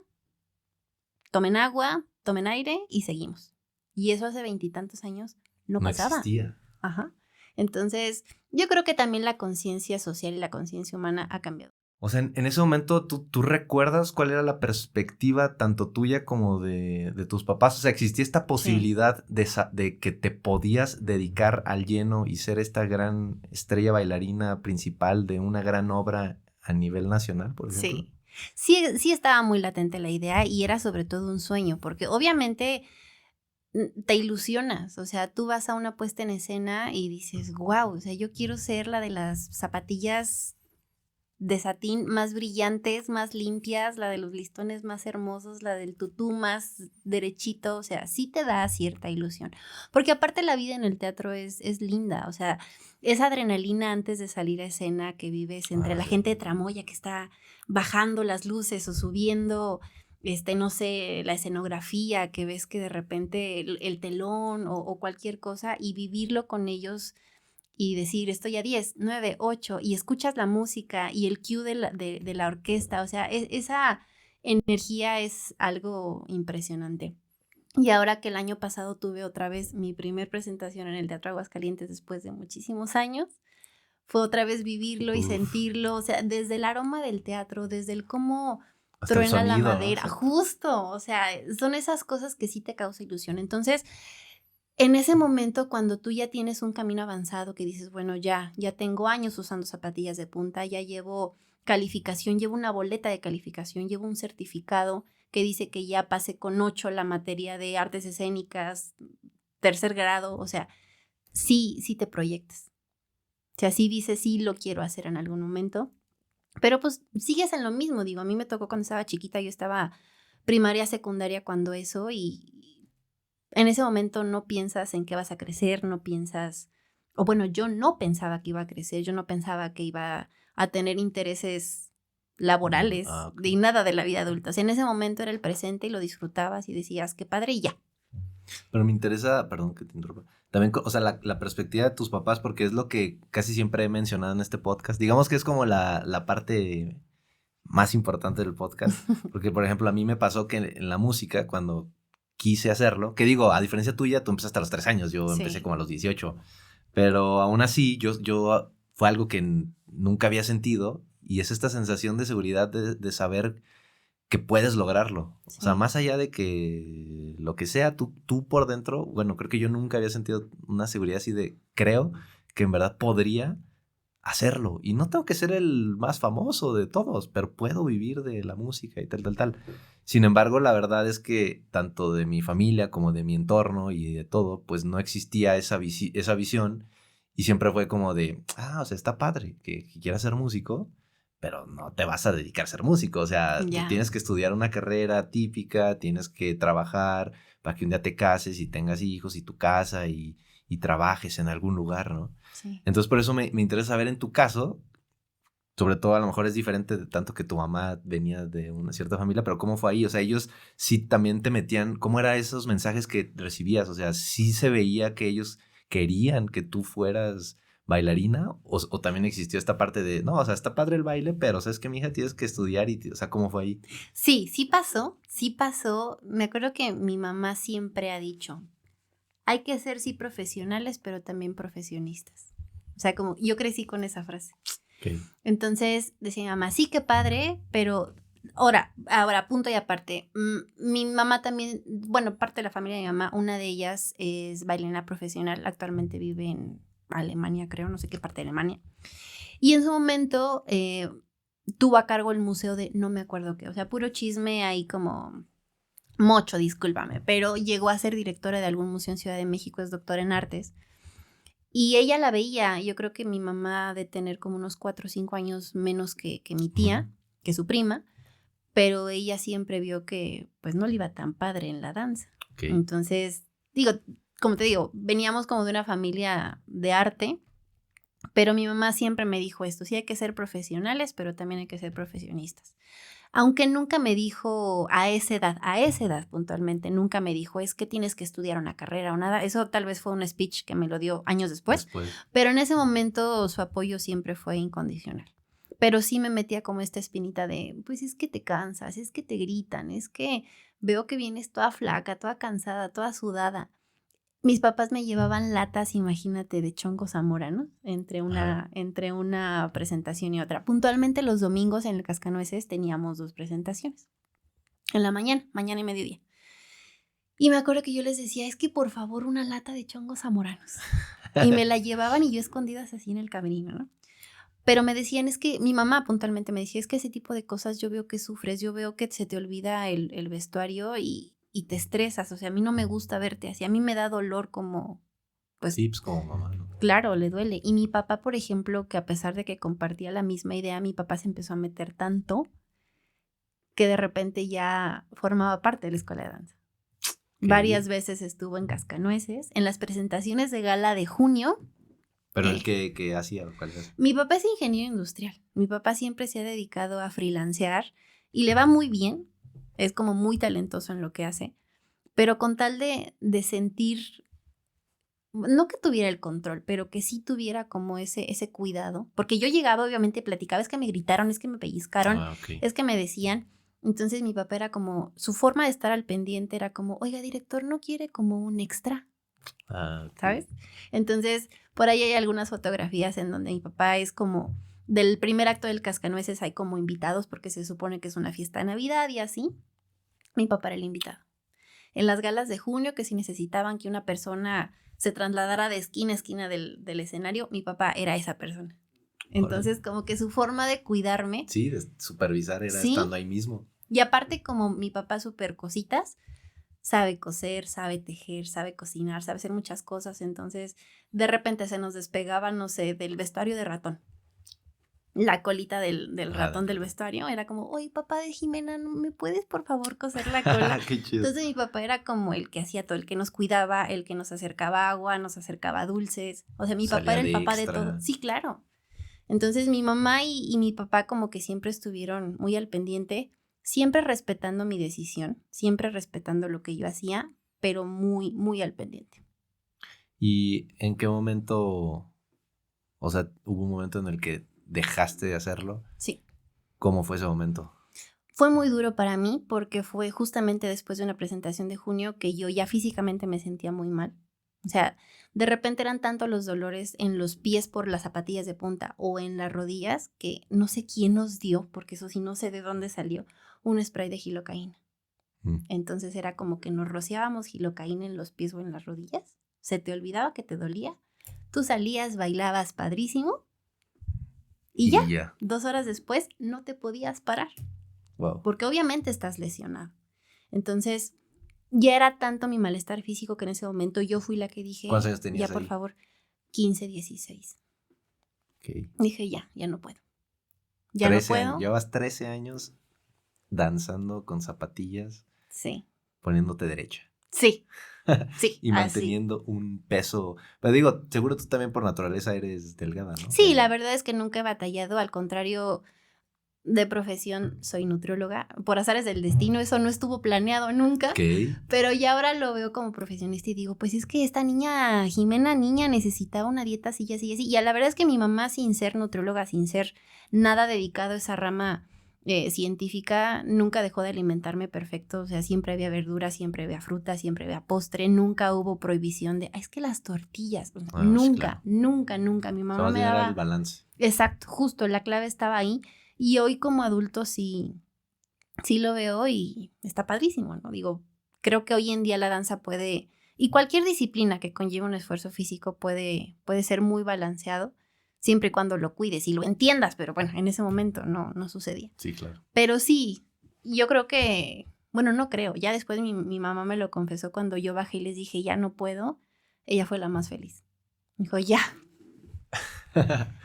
tomen agua, tomen aire y seguimos. Y eso hace 20 y tantos años no pasaba. Existía. Ajá. Entonces, yo creo que también la conciencia social y la conciencia humana ha cambiado. O sea, en ese momento, ¿tú recuerdas cuál era la perspectiva tanto tuya como de tus papás? O sea, ¿existía esta posibilidad de que te podías dedicar al lleno y ser esta gran estrella bailarina principal de una gran obra a nivel nacional, por ejemplo? Sí. Sí, sí estaba muy latente la idea y era sobre todo un sueño, porque obviamente te ilusionas, o sea, tú vas a una puesta en escena y dices, wow, o sea, yo quiero ser la de las zapatillas de satín más brillantes, más limpias, la de los listones más hermosos, la del tutú más derechito, o sea, sí te da cierta ilusión. Porque aparte la vida en el teatro es linda, o sea, esa adrenalina antes de salir a escena que vives entre la Sí. gente de tramoya que está bajando las luces o subiendo, no sé, la escenografía, que ves que de repente el telón o cualquier cosa y vivirlo con ellos y decir, estoy a 10, 9, 8 y escuchas la música y el cue de la orquesta, o sea, esa energía es algo impresionante. Y ahora que el año pasado tuve otra vez mi primer presentación en el Teatro Aguascalientes después de muchísimos años, fue otra vez vivirlo y Uf. sentirlo, o sea, desde el aroma del teatro, desde el cómo Hasta el truena la sonido, ¿no? madera, Exacto. justo, o sea, son esas cosas que sí te causa ilusión. Entonces, en ese momento, cuando tú ya tienes un camino avanzado, que dices, bueno, ya tengo años usando zapatillas de punta, ya llevo calificación, llevo una boleta de calificación, llevo un certificado que dice que ya pasé con 8 la materia de artes escénicas, tercer grado, o sea, sí te proyectas. O sea, sí dices, sí lo quiero hacer en algún momento, pero pues sigues en lo mismo, digo, a mí me tocó cuando estaba chiquita, yo estaba primaria, secundaria cuando eso y en ese momento no piensas en qué vas a crecer, no piensas, o bueno, yo no pensaba que iba a crecer, yo no pensaba que iba a tener intereses laborales, Ok. de nada de la vida adulta. O sea, en ese momento era el presente y lo disfrutabas y decías, qué padre y ya. Pero me interesa, perdón que te interrumpa, también, o sea, la perspectiva de tus papás, porque es lo que casi siempre he mencionado en este podcast. Digamos que es como la parte más importante del podcast, porque, por ejemplo, a mí me pasó que en la música, cuando quise hacerlo, que digo, a diferencia tuya, tú empezaste a los 3 años, yo empecé Sí, como a los 18, pero aún así, yo fue algo que nunca había sentido, y es esta sensación de seguridad de saber que puedes lograrlo. O sea, sí. más allá de que lo que sea, tú por dentro, bueno, creo que yo nunca había sentido una seguridad así de, creo que en verdad podría hacerlo. Y no tengo que ser el más famoso de todos, pero puedo vivir de la música y tal, tal, tal. Sin embargo, la verdad es que tanto de mi familia como de mi entorno y de todo, pues no existía esa visión. Y siempre fue como de, o sea, está padre que quieras ser músico, pero no te vas a dedicar a ser músico. O sea, tú Ya, tienes que estudiar una carrera típica, tienes que trabajar para que un día te cases y tengas hijos y tu casa y trabajes en algún lugar, ¿no? sí. Entonces, por eso me interesa saber en tu caso, sobre todo a lo mejor es diferente de tanto que tu mamá venía de una cierta familia, pero ¿cómo fue ahí? O sea, ellos sí también te metían, ¿cómo eran esos mensajes que recibías? O sea, ¿sí se veía que ellos querían que tú fueras bailarina? ¿O también existió esta parte de, no, o sea, está padre el baile, pero sabes que mi hija tienes que estudiar y, o sea, ¿cómo fue ahí? Sí, sí pasó, sí pasó. Me acuerdo que mi mamá siempre ha dicho, hay que ser sí profesionales, pero también profesionistas. O sea, como yo crecí con esa frase. Okay. Entonces decía mi mamá, sí, qué padre, pero ahora, punto y aparte. Mi mamá también, bueno, parte de la familia de mi mamá, una de ellas es bailarina profesional, actualmente vive en Alemania, creo, no sé qué parte de Alemania. Y en su momento tuvo a cargo el museo de, no me acuerdo qué, o sea, puro chisme ahí como mocho, discúlpame, pero llegó a ser directora de algún museo en Ciudad de México, es doctora en artes. Y ella la veía, yo creo que mi mamá de tener como unos 4 o 5 años menos que mi tía, que su prima, pero ella siempre vio que pues no le iba tan padre en la danza. Ok. Entonces, digo, como te digo, veníamos como de una familia de arte, pero mi mamá siempre me dijo esto, sí hay que ser profesionales, pero también hay que ser profesionistas. Aunque nunca me dijo a esa edad puntualmente, nunca me dijo, es que tienes que estudiar una carrera o nada. Eso tal vez fue un speech que me lo dio años después, pero en ese momento su apoyo siempre fue incondicional. Pero sí me metía como esta espinita de, pues es que te cansas, es que te gritan, es que veo que vienes toda flaca, toda cansada, toda sudada. Mis papás me llevaban latas, imagínate, de chongos zamoranos entre una presentación y otra. Puntualmente los domingos en el Cascanueces teníamos 2 presentaciones. En la mañana y mediodía. Y me acuerdo que yo les decía, es que por favor una lata de chongos zamoranos. Y me la llevaban y yo escondidas así en el camerino, ¿no? Pero me decían, es que mi mamá puntualmente me decía, es que ese tipo de cosas yo veo que sufres, yo veo que se te olvida el vestuario y te estresas. O sea, a mí no me gusta verte así, a mí me da dolor como, pues, Sí, pues como mamá, ¿no? claro, le duele. Y mi papá, por ejemplo, que a pesar de que compartía la misma idea, mi papá se empezó a meter tanto que de repente ya formaba parte de la escuela de danza. Varias veces estuvo en Cascanueces, en las presentaciones de gala de junio. Pero el que hacía, ¿cuál es? Mi papá es ingeniero industrial. Mi papá siempre se ha dedicado a freelancear y le va muy bien. Es como muy talentoso en lo que hace. Pero con tal de sentir, no que tuviera el control, pero que sí tuviera como ese cuidado. Porque yo llegaba, obviamente, platicaba, es que me gritaron, es que me pellizcaron, Ok. es que me decían. Entonces mi papá era como, su forma de estar al pendiente era como, oiga, director, ¿no quiere como un extra? Ok. ¿Sabes? Entonces, por ahí hay algunas fotografías en donde mi papá es como, del primer acto del Cascanueces hay como invitados porque se supone que es una fiesta de Navidad y así. Mi papá era el invitado. En las galas de junio, que si necesitaban que una persona se trasladara de esquina a esquina del escenario, mi papá era esa persona. Entonces, como que su forma de cuidarme. Sí, de supervisar era ¿Sí? estando ahí mismo. Y aparte, como mi papá súper cositas, sabe coser, sabe tejer, sabe cocinar, sabe hacer muchas cosas. Entonces, de repente se nos despegaba, no sé, del vestuario de ratón. La colita del ratón del vestuario era como, oye, papá de Jimena, ¿no me puedes por favor coser la cola? Qué chido. Entonces mi papá era como el que hacía todo, el que nos cuidaba, el que nos acercaba agua, nos acercaba dulces. O sea, mi papá Salía era el de papá extra. de todo. Sí, claro. Entonces mi mamá y mi papá como que siempre estuvieron muy al pendiente, siempre respetando mi decisión, siempre respetando lo que yo hacía, pero muy, muy al pendiente. ¿Y en qué momento, o sea, hubo un momento en el que dejaste de hacerlo? Sí. ¿Cómo fue ese momento? Fue muy duro para mí porque fue justamente después de una presentación de junio que yo ya físicamente me sentía muy mal. O sea, de repente eran tanto los dolores en los pies por las zapatillas de punta o en las rodillas que no sé quién nos dio, porque eso sí no sé de dónde salió, un spray de gilocaína. Entonces era como que nos rociábamos gilocaína en los pies o en las rodillas. Se te olvidaba que te dolía. Tú salías, bailabas padrísimo y ya. 2 horas después no te podías parar. Wow. Porque obviamente estás lesionado. Entonces, ya era tanto mi malestar físico que en ese momento yo fui la que dije, ¿Cuántos años tenías ya por ahí? favor, 15, 16. Okay. Dije, ya no puedo. Ya no puedo. Llevas 13 años danzando con zapatillas. Sí. Poniéndote derecha. Sí. Sí. Y manteniendo un peso. Pero digo, seguro tú también por naturaleza eres delgada, ¿no? Sí, la verdad es que nunca he batallado. Al contrario, de profesión soy nutrióloga. Por azares del destino, eso no estuvo planeado nunca. Okay. Pero ya ahora lo veo como profesionista y digo, pues es que esta niña, Jimena, necesitaba una dieta así y así y así. Y la verdad es que mi mamá, sin ser nutrióloga, sin ser nada dedicado a esa rama científica, nunca dejó de alimentarme perfecto. O sea, siempre había verduras, siempre había fruta, siempre había postre. Nunca hubo prohibición de, es que las tortillas. Nunca, sí, claro. nunca. Mi mamá me daba... Era el balance. Exacto, justo, la clave estaba ahí. Y hoy como adulto sí lo veo y está padrísimo, ¿no? Digo, creo que hoy en día la danza puede, y cualquier disciplina que conlleve un esfuerzo físico puede ser muy balanceado, siempre y cuando lo cuides y lo entiendas, pero bueno, en ese momento no sucedía. Sí, claro. Pero sí, yo creo que, bueno, no creo, ya después mi mamá me lo confesó cuando yo bajé y les dije, ya no puedo, ella fue la más feliz. Dijo, ya.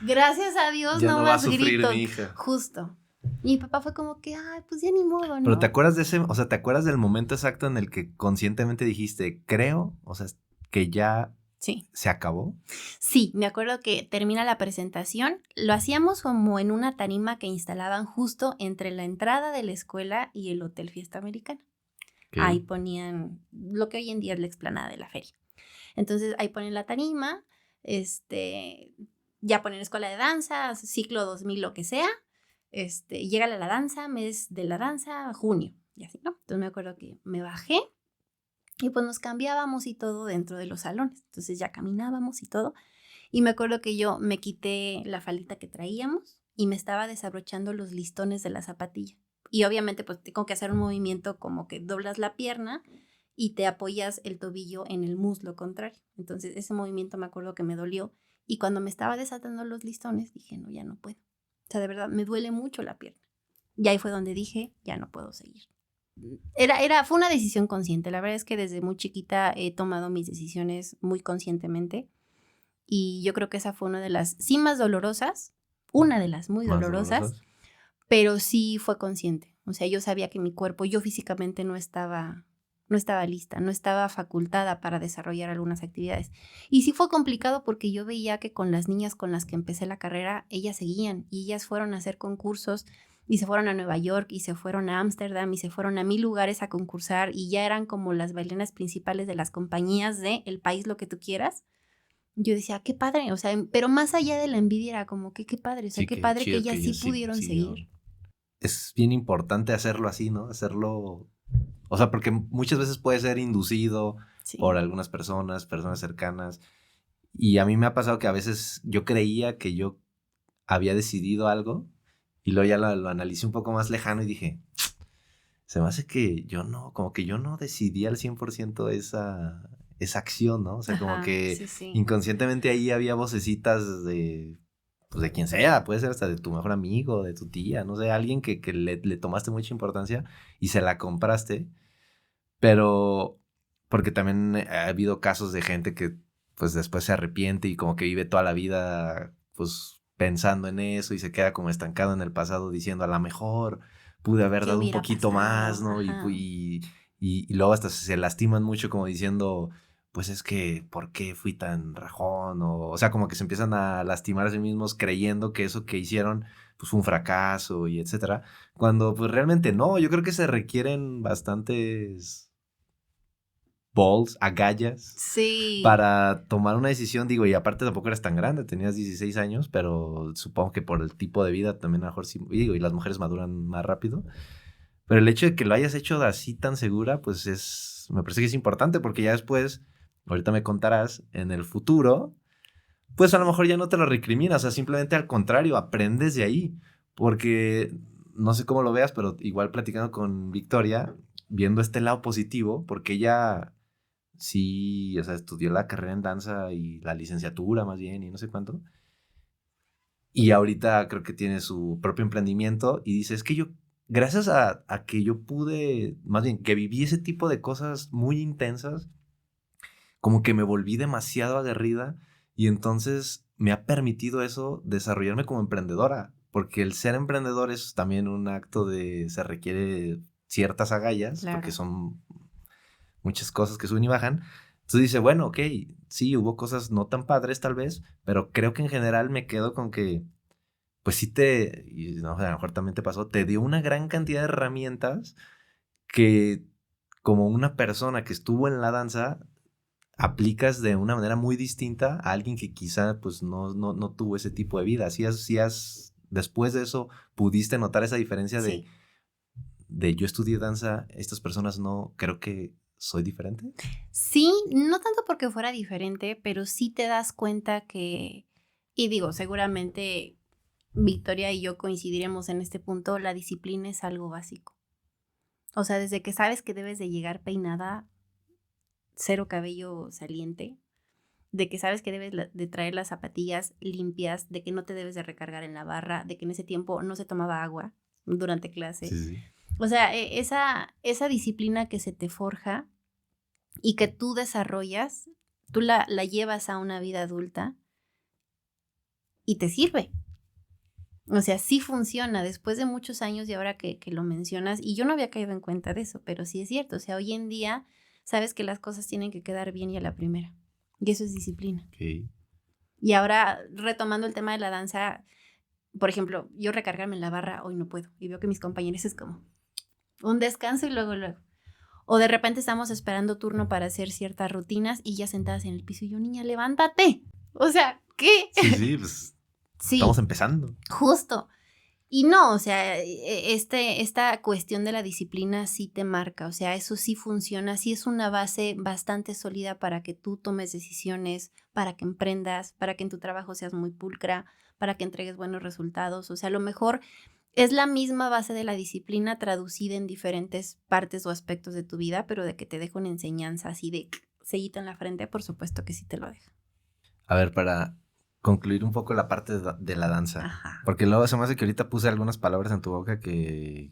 Gracias a Dios, ya no no va a más sufrir gritos. mi hija. Justo. Mi papá fue como que, ay, pues ya ni modo, ¿no? Pero ¿te acuerdas de ese, o sea, te acuerdas del momento exacto en el que conscientemente dijiste, creo, o sea, que ya sí. se acabó? Sí, me acuerdo que termina la presentación, lo hacíamos como en una tarima que instalaban justo entre la entrada de la escuela y el Hotel Fiesta Americana. Okay. Ahí ponían lo que hoy en día es la explanada de la feria. Entonces ahí ponen la tarima, ya ponen escuela de danza, ciclo 2000, lo que sea. Llega la danza, mes de la danza, junio, y así, ¿no? Entonces me acuerdo que me bajé y pues nos cambiábamos y todo dentro de los salones. Entonces ya caminábamos y todo. Y me acuerdo que yo me quité la faldita que traíamos y me estaba desabrochando los listones de la zapatilla. Y obviamente pues tengo que hacer un movimiento como que doblas la pierna y te apoyas el tobillo en el muslo contrario. Entonces ese movimiento me acuerdo que me dolió Y cuando me estaba desatando los listones, dije, no, ya no puedo. O sea, de verdad, me duele mucho la pierna. Y ahí fue donde dije, ya no puedo seguir. Fue una decisión consciente. La verdad es que desde muy chiquita he tomado mis decisiones muy conscientemente. Y yo creo que esa fue una de las, sí más dolorosas, una de las muy dolorosas, pero sí fue consciente. O sea, yo sabía que mi cuerpo, yo físicamente no estaba lista, no estaba facultada para desarrollar algunas actividades. Y sí fue complicado porque yo veía que con las niñas con las que empecé la carrera, ellas seguían y ellas fueron a hacer concursos y se fueron a Nueva York y se fueron a Ámsterdam y se fueron a 1000 lugares a concursar y ya eran como las bailarinas principales de las compañías de el país, lo que tú quieras. Yo decía, qué padre, o sea, pero más allá de la envidia era como que qué padre, o sea, Sí, qué padre que chido ellas sí pudieron seguir. Es bien importante hacerlo así, ¿no? Hacerlo, o sea, porque muchas veces puede ser inducido por algunas personas cercanas. Y a mí me ha pasado que a veces yo creía que yo había decidido algo y luego ya lo analicé un poco más lejano y dije, se me hace que yo no, como que yo no decidí al 100% esa acción, ¿no? O sea, como que inconscientemente ahí había vocecitas de, pues de quien sea, puede ser hasta de tu mejor amigo, de tu tía, no sé, alguien que le tomaste mucha importancia y se la compraste, pero porque también ha habido casos de gente que pues después se arrepiente y como que vive toda la vida pues pensando en eso y se queda como estancado en el pasado diciendo a lo mejor pude haber dado un poquito más, ¿no? Y luego hasta se lastiman mucho como diciendo, pues es que, ¿por qué fui tan rajón? O sea, como que se empiezan a lastimar a sí mismos creyendo que eso que hicieron pues fue un fracaso y etcétera. Cuando pues realmente no, yo creo que se requieren bastantes balls, agallas, para tomar una decisión, digo, y aparte tampoco eras tan grande, tenías 16 años, pero supongo que por el tipo de vida también a lo mejor sí, digo, y las mujeres maduran más rápido, pero el hecho de que lo hayas hecho así tan segura, pues me parece que es importante, porque ya después, ahorita me contarás, en el futuro, pues a lo mejor ya no te lo recriminas, o sea, simplemente al contrario, aprendes de ahí, porque no sé cómo lo veas, pero igual platicando con Victoria, viendo este lado positivo, porque ella sí, o sea, estudió la carrera en danza y la licenciatura más bien y no sé cuánto. Y ahorita creo que tiene su propio emprendimiento y dice, es que yo, gracias a que yo pude, más bien, que viví ese tipo de cosas muy intensas, como que me volví demasiado aguerrida y entonces me ha permitido eso desarrollarme como emprendedora, porque el ser emprendedor es también un acto de, se requiere ciertas agallas, porque son muchas cosas que suben y bajan. Entonces dice, bueno, ok, sí, hubo cosas no tan padres tal vez, pero creo que en general me quedo con que, pues sí y no, a lo mejor también te pasó, te dio una gran cantidad de herramientas que como una persona que estuvo en la danza, aplicas de una manera muy distinta a alguien que quizá pues no tuvo ese tipo de vida. Después de eso, pudiste notar esa diferencia de yo estudié danza, estas personas no, creo que soy diferente. Sí, no tanto porque fuera diferente, pero sí te das cuenta que, y digo, seguramente Victoria y yo coincidiremos en este punto, la disciplina es algo básico. O sea, desde que sabes que debes de llegar peinada, cero cabello saliente, de que sabes que debes de traer las zapatillas limpias, de que no te debes de recargar en la barra, de que en ese tiempo no se tomaba agua durante clase. Sí. O sea, esa disciplina que se te forja y que tú desarrollas, tú la llevas a una vida adulta y te sirve. O sea, sí funciona después de muchos años y ahora que lo mencionas, y yo no había caído en cuenta de eso, pero sí es cierto. O sea, hoy en día sabes que las cosas tienen que quedar bien y a la primera. Y eso es disciplina. Okay. Y ahora, retomando el tema de la danza, por ejemplo, yo recargarme en la barra hoy no puedo. Y veo que mis compañeros es como un descanso y luego. O de repente estamos esperando turno para hacer ciertas rutinas y ya sentadas en el piso y yo, niña, levántate. O sea, ¿qué? Sí, pues estamos empezando. Justo. Y no, o sea, esta cuestión de la disciplina sí te marca, o sea, eso sí funciona, sí es una base bastante sólida para que tú tomes decisiones, para que emprendas, para que en tu trabajo seas muy pulcra, para que entregues buenos resultados, o sea, a lo mejor es la misma base de la disciplina traducida en diferentes partes o aspectos de tu vida, pero de que te deja una enseñanza así de sellito en la frente, por supuesto que sí te lo deja. A ver, para concluir un poco la parte de la danza. Ajá. Porque luego se me hace que ahorita puse algunas palabras en tu boca que...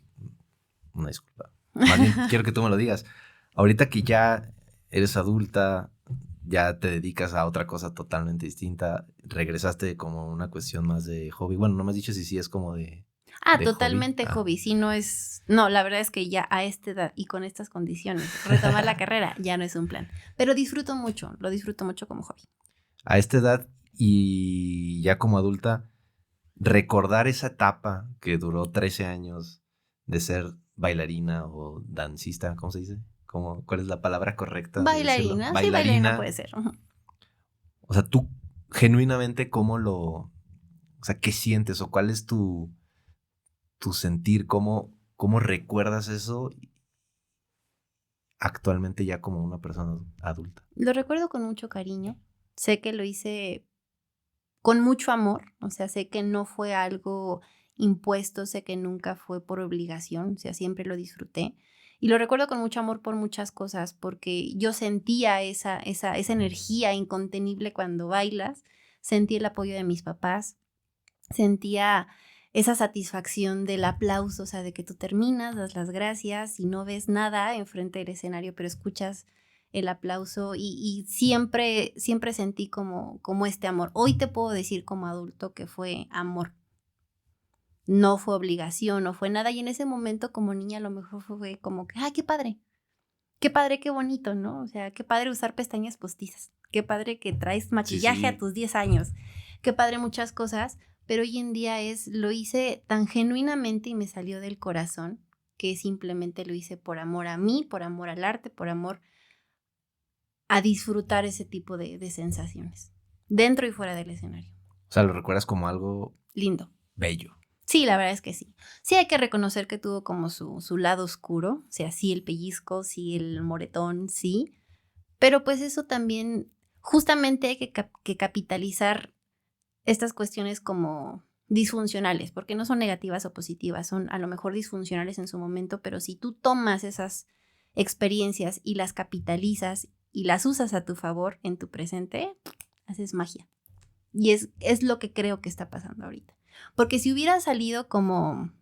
Una disculpa. Más bien quiero que tú me lo digas. Ahorita que ya eres adulta, ya te dedicas a otra cosa totalmente distinta, regresaste como una cuestión más de hobby. Bueno, no me has dicho si sí es como de Totalmente hobby. Sí, no es... No, la verdad es que ya a esta edad y con estas condiciones, retomar la carrera ya no es un plan. Pero lo disfruto mucho como hobby. A esta edad y ya como adulta, recordar esa etapa que duró 13 años de ser bailarina o dancista, ¿cómo se dice? ¿Cuál es la palabra correcta de decirlo? Bailarina, sí, bailarina puede ser. O sea, tú genuinamente o sea, ¿qué sientes o cuál es tu sentir? ¿Cómo recuerdas eso actualmente ya como una persona adulta? Lo recuerdo con mucho cariño. Sé que lo hice con mucho amor. O sea, sé que no fue algo impuesto, sé que nunca fue por obligación. O sea, siempre lo disfruté. Y lo recuerdo con mucho amor por muchas cosas, porque yo sentía esa energía incontenible cuando bailas. Sentí el apoyo de mis papás. Sentía esa satisfacción del aplauso, o sea, de que tú terminas, das las gracias y no ves nada enfrente del escenario, pero escuchas el aplauso y siempre sentí como este amor. Hoy te puedo decir como adulto que fue amor. No fue obligación, no fue nada. Y en ese momento como niña a lo mejor fue como que, ¡ay, qué padre! Qué padre, qué bonito, ¿no? O sea, qué padre usar pestañas postizas. Qué padre que traes maquillaje Sí. a tus 10 años. Qué padre muchas cosas. Pero hoy en día lo hice tan genuinamente y me salió del corazón que simplemente lo hice por amor a mí, por amor al arte, por amor a disfrutar ese tipo de sensaciones, dentro y fuera del escenario. O sea, lo recuerdas como algo Lindo. bello. Sí, la verdad es que sí. Sí hay que reconocer que tuvo como su lado oscuro, o sea, sí el pellizco, sí el moretón, sí. Pero pues eso también, justamente hay que capitalizar estas cuestiones como disfuncionales, porque no son negativas o positivas, son a lo mejor disfuncionales en su momento, pero si tú tomas esas experiencias y las capitalizas y las usas a tu favor en tu presente, haces magia. Y es lo que creo que está pasando ahorita. Porque si hubiera salido como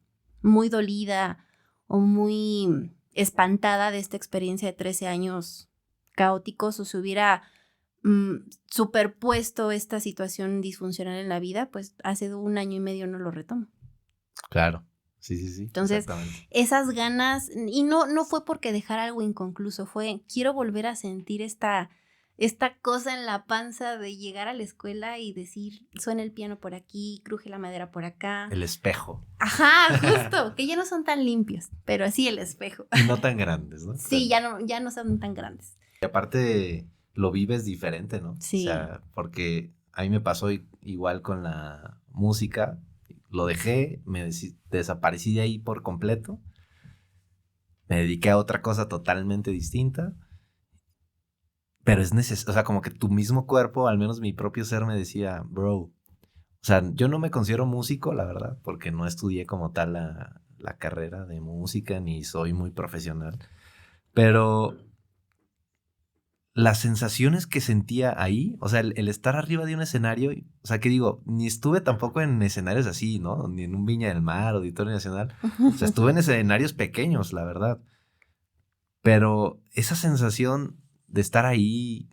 muy dolida o muy espantada de esta experiencia de 13 años caóticos, o se hubiera superpuesto esta situación disfuncional en la vida, pues hace 1 año y medio no lo retomo. Claro, sí. Entonces, esas ganas, y no fue porque dejar algo inconcluso, fue quiero volver a sentir esta cosa en la panza de llegar a la escuela y decir, suena el piano por aquí, cruje la madera por acá. El espejo. Ajá, justo, que ya no son tan limpios, pero sí el espejo. Y no tan grandes, ¿no? Sí, ya no son tan grandes. Y aparte lo vives diferente, ¿no? Sí. O sea, porque a mí me pasó igual con la música. Lo dejé, me desaparecí de ahí por completo. Me dediqué a otra cosa totalmente distinta. Pero es necesario, o sea, como que tu mismo cuerpo, al menos mi propio ser me decía, bro, o sea, yo no me considero músico, la verdad, porque no estudié como tal la carrera de música, ni soy muy profesional. Pero las sensaciones que sentía ahí, o sea, el estar arriba de un escenario, o sea, que digo, ni estuve tampoco en escenarios así, ¿no? Ni en un Viña del Mar, Auditorio Nacional. O sea, estuve en escenarios pequeños, la verdad. Pero esa sensación de estar ahí,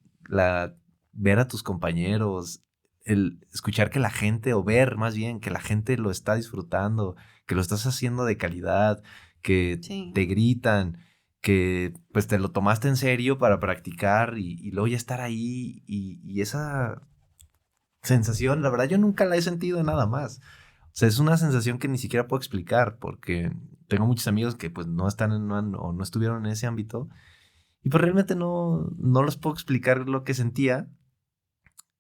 ver a tus compañeros, el escuchar que la gente, o ver más bien, que la gente lo está disfrutando, que lo estás haciendo de calidad, que Sí. te gritan, que pues te lo tomaste en serio para practicar y luego ya estar ahí y esa sensación, la verdad yo nunca la he sentido nada más. O sea, es una sensación que ni siquiera puedo explicar porque tengo muchos amigos que pues no están o no estuvieron en ese ámbito y pues realmente no les puedo explicar lo que sentía.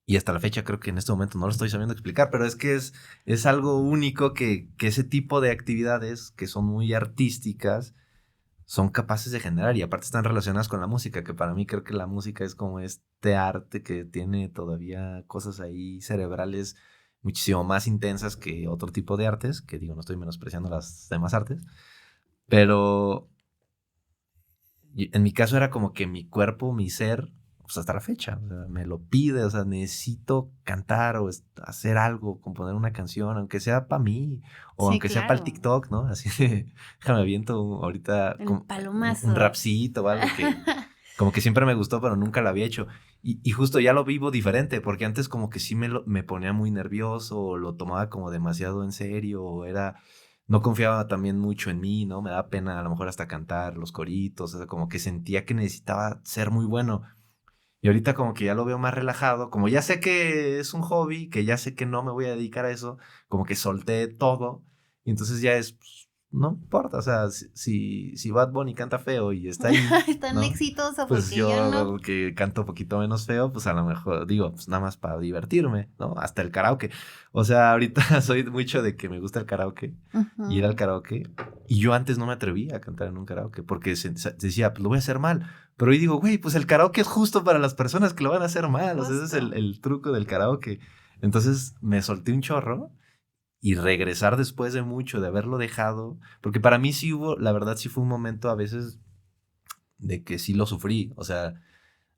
Y hasta la fecha creo que en este momento no lo estoy sabiendo explicar, pero es que es algo único que ese tipo de actividades que son muy artísticas son capaces de generar y aparte están relacionadas con la música, que para mí creo que la música es como este arte que tiene todavía cosas ahí cerebrales muchísimo más intensas que otro tipo de artes, que digo, no estoy menospreciando las demás artes, pero en mi caso era como que mi cuerpo, mi ser pues hasta la fecha, o sea, me lo pide, o sea, necesito cantar o hacer algo, componer una canción, aunque sea para mí o Sí, aunque sea para el claro. TikTok, ¿no? Así de, déjame aviento ahorita El un palomazo. rapcito o algo que como que siempre me gustó, pero nunca lo había hecho. Y justo ya lo vivo diferente, porque antes como que sí me ponía muy nervioso, o lo tomaba como demasiado en serio, o no confiaba también mucho en mí, ¿no? Me daba pena a lo mejor hasta cantar los coritos, o sea, como que sentía que necesitaba ser muy bueno. Y ahorita como que ya lo veo más relajado, como ya sé que es un hobby, que ya sé que no me voy a dedicar a eso, como que solté todo, y entonces ya pues, no importa, o sea, si Bad Bunny canta feo y está ahí, Es tan ¿no? exitoso Pues porque yo no. yo que canto un poquito menos feo, pues a lo mejor digo, pues nada más para divertirme, ¿no? Hasta el karaoke. O sea, ahorita soy mucho de que me gusta el karaoke, ir al Ujú. karaoke, y yo antes no me atrevía a cantar en un karaoke porque decía, pues lo voy a hacer mal. Pero hoy digo, güey, pues el karaoke es justo para las personas que lo van a hacer mal. O sea, ese es Justo. el truco del karaoke. Entonces me solté un chorro y regresar después de mucho, de haberlo dejado. Porque para mí sí hubo, la verdad sí fue un momento a veces de que sí lo sufrí. O sea,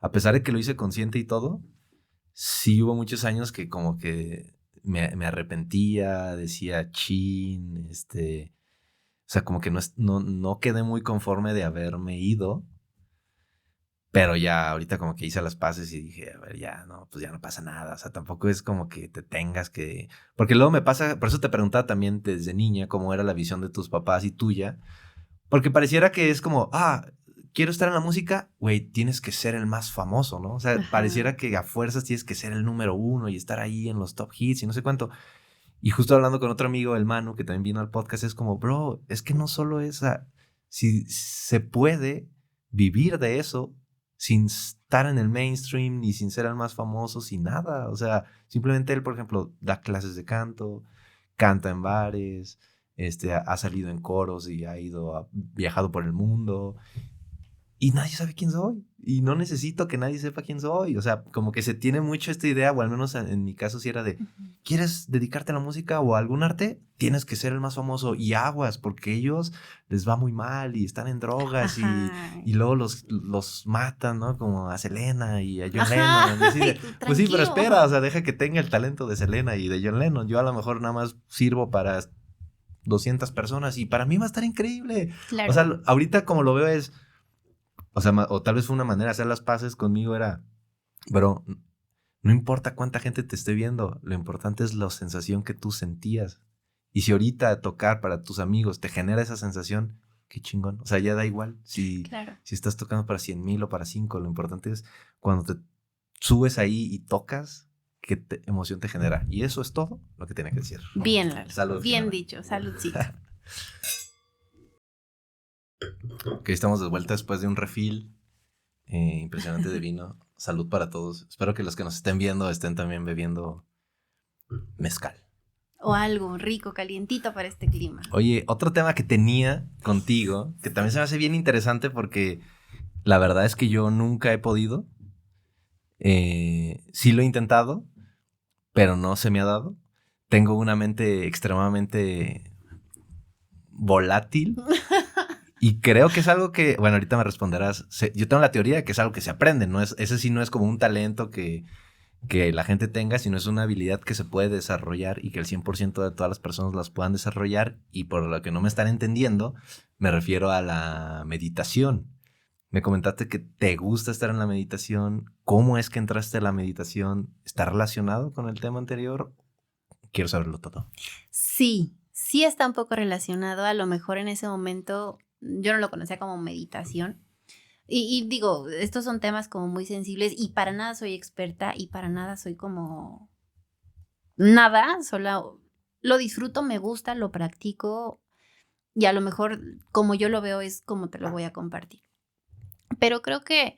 a pesar de que lo hice consciente y todo, sí hubo muchos años que como que me arrepentía, decía, chin, o sea, como que no quedé muy conforme de haberme ido. Pero ya ahorita como que hice las paces y dije, a ver, ya no, pues ya no pasa nada. O sea, tampoco es como que te tengas que... Porque luego me pasa, por eso te preguntaba también desde niña cómo era la visión de tus papás y tuya. Porque pareciera que es como, quiero estar en la música, güey, tienes que ser el más famoso, ¿no? O sea, Ajá. pareciera que a fuerzas tienes que ser el número uno y estar ahí en los top hits y no sé cuánto. Y justo hablando con otro amigo, el Manu, que también vino al podcast, es como, bro, es que no solo esa, si se puede vivir de eso sin estar en el mainstream ni sin ser el más famoso, sin nada. O sea, simplemente él, por ejemplo, da clases de canto, canta en bares, ha salido en coros y viajado por el mundo y nadie sabe quién soy. Y no necesito que nadie sepa quién soy. O sea, como que se tiene mucho esta idea, o al menos en mi caso sí era de, Ujú. ¿quieres dedicarte a la música o a algún arte? Tienes que ser el más famoso y aguas, porque ellos les va muy mal y están en drogas Ajá. y luego los matan, ¿no? Como a Selena y a John Ajá. Lennon. Y así de, Y tú, pues sí, pero tranquilo. espera, o sea, deja que tenga el talento de Selena y de John Lennon. Yo a lo mejor nada más sirvo para 200 personas y para mí va a estar increíble. O Claro. sea, ahorita como lo veo es... O sea, o tal vez fue una manera de hacer las paces conmigo era, bro, no importa cuánta gente te esté viendo, lo importante es la sensación que tú sentías. Y si ahorita tocar para tus amigos te genera esa sensación, qué chingón. O sea, ya da igual Claro. si estás tocando para 100,000 o para 5, lo importante es cuando te subes ahí y tocas, qué emoción te genera. Y eso es todo lo que tiene que decir. Bien, Lalo. Salud, Bien Jimena. dicho. Saludcita. Ok, estamos de vuelta después de un refill impresionante de vino. Salud para todos. Espero que los que nos estén viendo estén también bebiendo mezcal. O algo rico, calientito para este clima. Oye, otro tema que tenía contigo, que también se me hace bien interesante porque la verdad es que yo nunca he podido. Sí lo he intentado, pero no se me ha dado. Tengo una mente extremadamente volátil y creo que es algo que, bueno, ahorita me responderás. Yo tengo la teoría de que es algo que se aprende, no es, ese sí no es como un talento que la gente tenga, sino es una habilidad que se puede desarrollar y que el 100% de todas las personas las puedan desarrollar. Y por lo que no me están entendiendo, me refiero a la meditación. Me comentaste que te gusta estar en la meditación. ¿Cómo es que entraste a la meditación? ¿Está relacionado con el tema anterior? Quiero saberlo todo. Sí, sí está un poco relacionado. A lo mejor en ese momento yo no lo conocía como meditación. Y digo, estos son temas como muy sensibles y para nada soy experta y para nada soy como nada, solo lo disfruto, me gusta, lo practico y a lo mejor como yo lo veo es como te lo voy a compartir. Pero creo que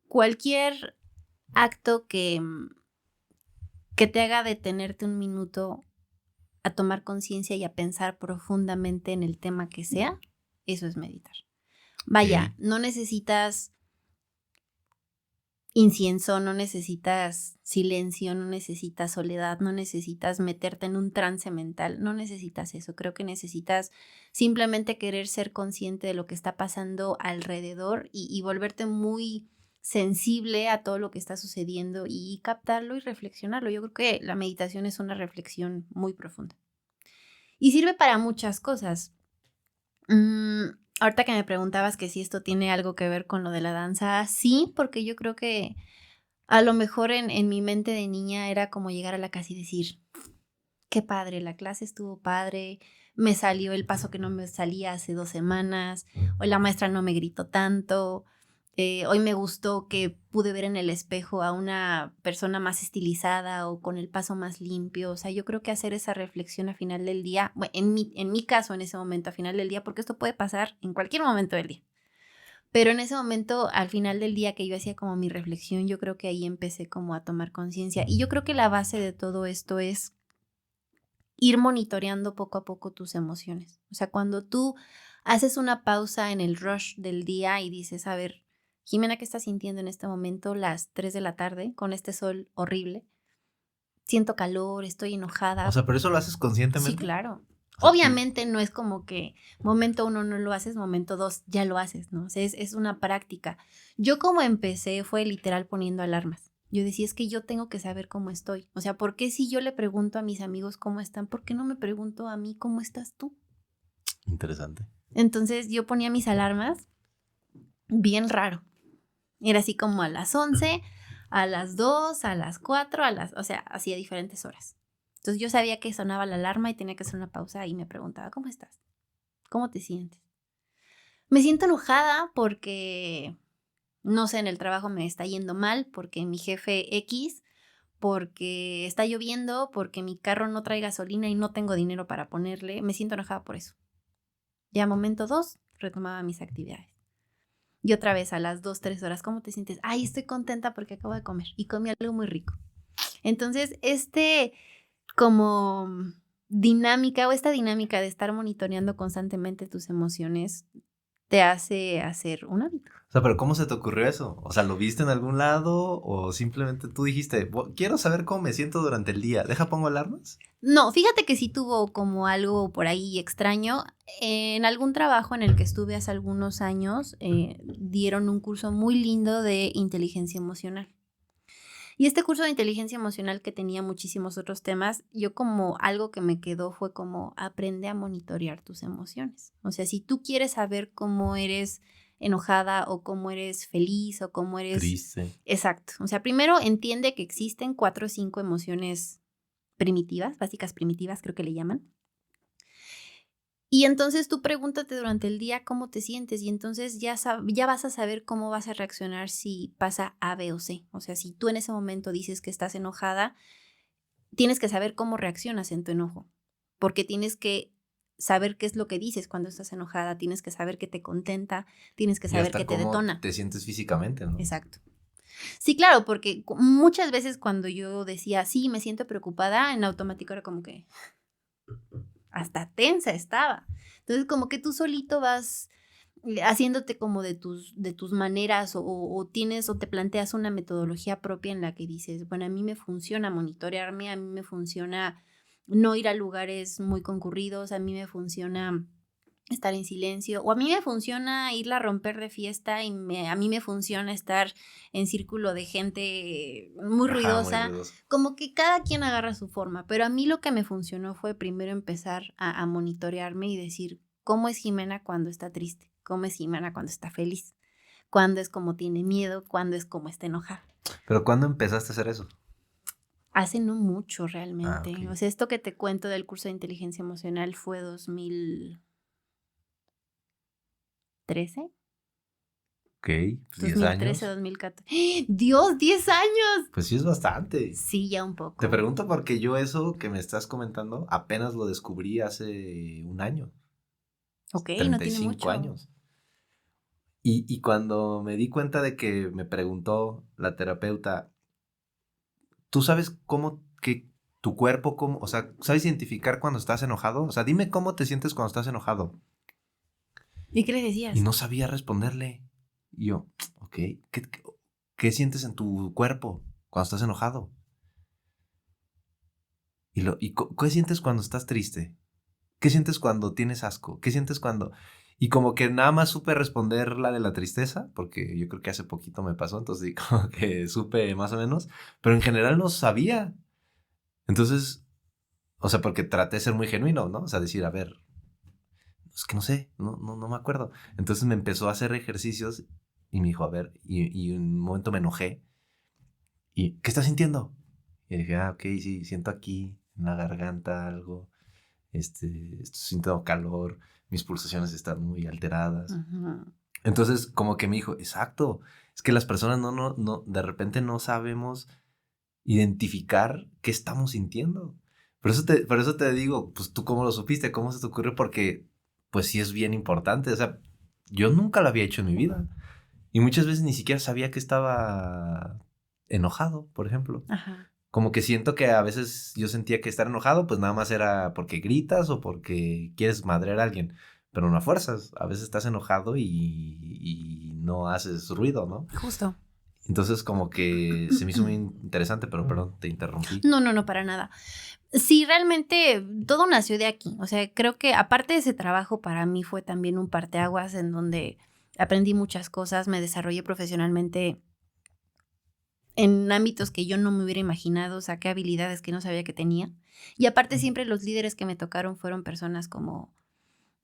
cualquier acto que te haga detenerte un minuto a tomar conciencia y a pensar profundamente en el tema que sea, eso es meditar. Vaya, Ok. no necesitas incienso, no necesitas silencio, no necesitas soledad, no necesitas meterte en un trance mental, no necesitas eso. Creo que necesitas simplemente querer ser consciente de lo que está pasando alrededor y volverte muy sensible a todo lo que está sucediendo y captarlo y reflexionarlo. Yo creo que la meditación es una reflexión muy profunda. Y sirve para muchas cosas. Ahorita que me preguntabas que si esto tiene algo que ver con lo de la danza, sí, porque yo creo que a lo mejor en mi mente de niña era como llegar a la casa y decir, qué padre, la clase estuvo padre, me salió el paso que no me salía hace 2 semanas, hoy la maestra no me gritó tanto, hoy me gustó que pude ver en el espejo a una persona más estilizada o con el paso más limpio. O sea, yo creo que hacer esa reflexión a final del día, bueno, en mi caso en ese momento a final del día, porque esto puede pasar en cualquier momento del día, pero en ese momento al final del día que yo hacía como mi reflexión, yo creo que ahí empecé como a tomar conciencia. Y yo creo que la base de todo esto es ir monitoreando poco a poco tus emociones. O sea, cuando tú haces una pausa en el rush del día y dices, a ver, Jimena, ¿qué estás sintiendo en este momento, las 3 de la tarde, con este sol horrible? Siento calor, estoy enojada. O sea, ¿pero eso lo haces Sí, conscientemente? claro. O sea, Obviamente no es como que momento 1 no lo haces, momento 2 ya lo haces, ¿no? O sea, es una práctica. Yo como empecé fue literal poniendo alarmas. Yo decía, es que yo tengo que saber cómo estoy. O sea, ¿por qué si yo le pregunto a mis amigos cómo están, por qué no me pregunto a mí cómo estás tú? interesante. Entonces yo ponía mis alarmas bien raro. Era así como a las 11, a las 2, a las 4, o sea, hacía diferentes horas. Entonces yo sabía que sonaba la alarma y tenía que hacer una pausa y me preguntaba, ¿cómo estás? ¿Cómo te sientes? Me siento enojada porque, no sé, en el trabajo me está yendo mal, porque mi jefe X, porque está lloviendo, porque mi carro no trae gasolina y no tengo dinero para ponerle. Me siento enojada por eso. Ya momento 2, retomaba mis actividades. Y otra vez a las 2, 3 horas, ¿cómo te sientes? Ay, estoy contenta porque acabo de comer y comí algo muy rico. Entonces, como dinámica o esta dinámica de estar monitoreando constantemente tus emociones te hace hacer un hábito. O sea, pero ¿cómo se te ocurrió eso? O sea, ¿lo viste en algún lado o simplemente tú dijiste, quiero saber cómo me siento durante el día, deja pongo alarmas? No, fíjate que sí tuvo como algo por ahí extraño. En algún trabajo en el que estuve hace algunos años, dieron un curso muy lindo de inteligencia emocional. Y este curso de inteligencia emocional que tenía muchísimos otros temas, yo como algo que me quedó fue como aprende a monitorear tus emociones. O sea, si tú quieres saber cómo eres enojada o cómo eres feliz o cómo eres... Triste. Exacto. O sea, primero entiende que existen 4 o 5 emociones primitivas, básicas primitivas creo que le llaman. Y entonces tú pregúntate durante el día cómo te sientes y entonces ya vas a saber cómo vas a reaccionar si pasa A, B o C. O sea, si tú en ese momento dices que estás enojada, tienes que saber cómo reaccionas en tu enojo, porque tienes que saber qué es lo que dices cuando estás enojada, tienes que saber qué te contenta, tienes que Y saber hasta qué te cómo detona. te sientes físicamente, ¿no? Exacto. Sí, claro, porque muchas veces cuando yo decía, sí, me siento preocupada, en automático era como que hasta tensa estaba. Entonces, como que tú solito vas haciéndote como de tus maneras o tienes o te planteas una metodología propia en la que dices, bueno, a mí me funciona monitorearme, a mí me funciona no ir a lugares muy concurridos, a mí me funciona estar en silencio, o a mí me funciona irla a romper de fiesta y a mí me funciona estar en círculo de gente muy ruidosa. Muy ruidoso. Como que cada quien agarra su forma, pero a mí lo que me funcionó fue primero empezar a monitorearme y decir, ¿cómo es Jimena cuando está triste? ¿Cómo es Jimena cuando está feliz? ¿Cuándo es como tiene miedo? ¿Cuándo es como está enojada? ¿Pero cuándo empezaste a hacer eso? Hace no mucho realmente. Ok. O sea, esto que te cuento del curso de inteligencia emocional fue 2013. Ok, pues 10 2013, años. 2014. ¡Dios, 10 años! Pues sí es bastante. Sí, ya un poco. Te pregunto porque yo eso que me estás comentando apenas lo descubrí hace un año. Ok, no tiene 35 mucho. años. Y cuando me di cuenta de que me preguntó la terapeuta, ¿tú sabes cómo que tu cuerpo, o sea, sabes identificar cuando estás enojado? O sea, dime cómo te sientes cuando estás enojado. ¿Y qué le decías? Y no sabía responderle. Y yo, ok, ¿qué sientes en tu cuerpo cuando estás enojado? ¿Qué sientes cuando estás triste? ¿Qué sientes cuando tienes asco? ¿Qué sientes cuando...? Y como que nada más supe responder la de la tristeza, porque yo creo que hace poquito me pasó, entonces como que supe más o menos, pero en general no sabía. Entonces, o sea, porque traté de ser muy genuino, ¿no? O sea, decir, a ver, es que no sé, no me acuerdo. Entonces me empezó a hacer ejercicios y me dijo, a ver, y en un momento me enojé. ¿Y qué estás sintiendo? Y dije, ok, sí, siento aquí en la garganta algo, estoy sintiendo calor, mis pulsaciones están muy alteradas. Ujú. Entonces, como que me dijo, exacto, es que las personas de repente no sabemos identificar qué estamos sintiendo. Por eso te digo, pues tú cómo lo supiste, cómo se te ocurrió, porque pues sí es bien importante. O sea, yo nunca lo había hecho en mi vida. Y muchas veces ni siquiera sabía que estaba enojado, por ejemplo. Ajá. Como que siento que a veces yo sentía que estar enojado, pues nada más era porque gritas o porque quieres madrear a alguien. Pero no a fuerzas. A veces estás enojado y no haces ruido, ¿no? Justo. Entonces como que se me hizo muy interesante, pero perdón, te interrumpí. No, para nada. Sí, realmente todo nació de aquí. O sea, creo que aparte de ese trabajo, para mí fue también un parteaguas en donde aprendí muchas cosas, me desarrollé profesionalmente en ámbitos que yo no me hubiera imaginado, saqué habilidades que no sabía que tenía. Y aparte siempre los líderes que me tocaron fueron personas como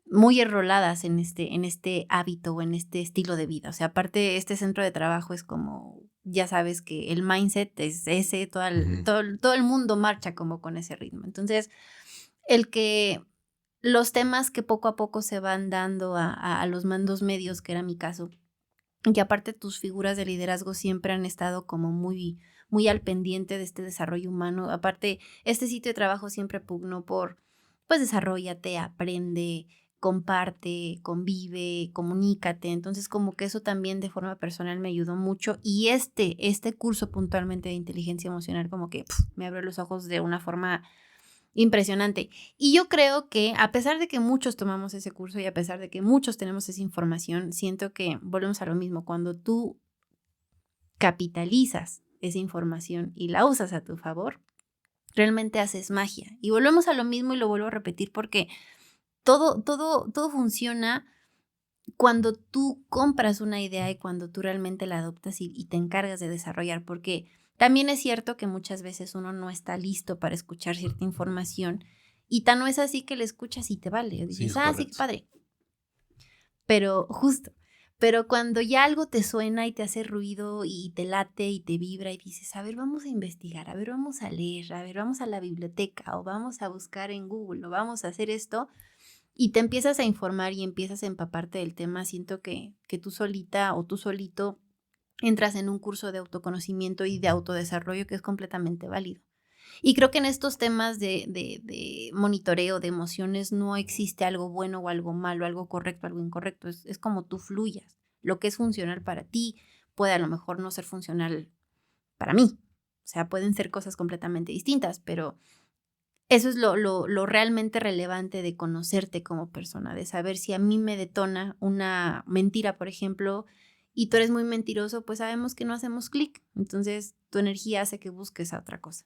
muy enroladas en este hábito o en este estilo de vida. O sea, aparte este centro de trabajo es como, ya sabes que el mindset es ese, Ujú. todo el mundo marcha como con ese ritmo. Entonces, el que los temas que poco a poco se van dando a los mandos medios, que era mi caso, y aparte tus figuras de liderazgo siempre han estado como muy, muy al pendiente de este desarrollo humano. Aparte, este sitio de trabajo siempre pugnó por, pues desarróllate, aprende, comparte, convive, comunícate. Entonces, como que eso también de forma personal me ayudó mucho. Y este curso puntualmente de inteligencia emocional como que me abrió los ojos de una forma impresionante. Y yo creo que a pesar de que muchos tomamos ese curso y a pesar de que muchos tenemos esa información, siento que volvemos a lo mismo. Cuando tú capitalizas esa información y la usas a tu favor, realmente haces magia. Y volvemos a lo mismo y lo vuelvo a repetir porque todo funciona cuando tú compras una idea y cuando tú realmente la adoptas y te encargas de desarrollar, porque también es cierto que muchas veces uno no está listo para escuchar cierta información y tan no es así que la escuchas y te vale. Sí, Dices, es sí, qué correcto. padre. Pero justo, pero cuando ya algo te suena y te hace ruido y te late y te vibra y dices, a ver, vamos a investigar, a ver, vamos a leer, a ver, vamos a la biblioteca o vamos a buscar en Google o vamos a hacer esto y te empiezas a informar y empiezas a empaparte del tema, siento que tú solita o tú solito entras en un curso de autoconocimiento y de autodesarrollo que es completamente válido. Y creo que en estos temas de monitoreo de emociones no existe algo bueno o algo malo, algo correcto, algo incorrecto. Es como tú fluyas. Lo que es funcional para ti puede a lo mejor no ser funcional para mí. O sea, pueden ser cosas completamente distintas, pero eso es lo realmente relevante de conocerte como persona, de saber si a mí me detona una mentira, por ejemplo, y tú eres muy mentiroso, pues sabemos que no hacemos clic. Entonces, tu energía hace que busques a otra cosa.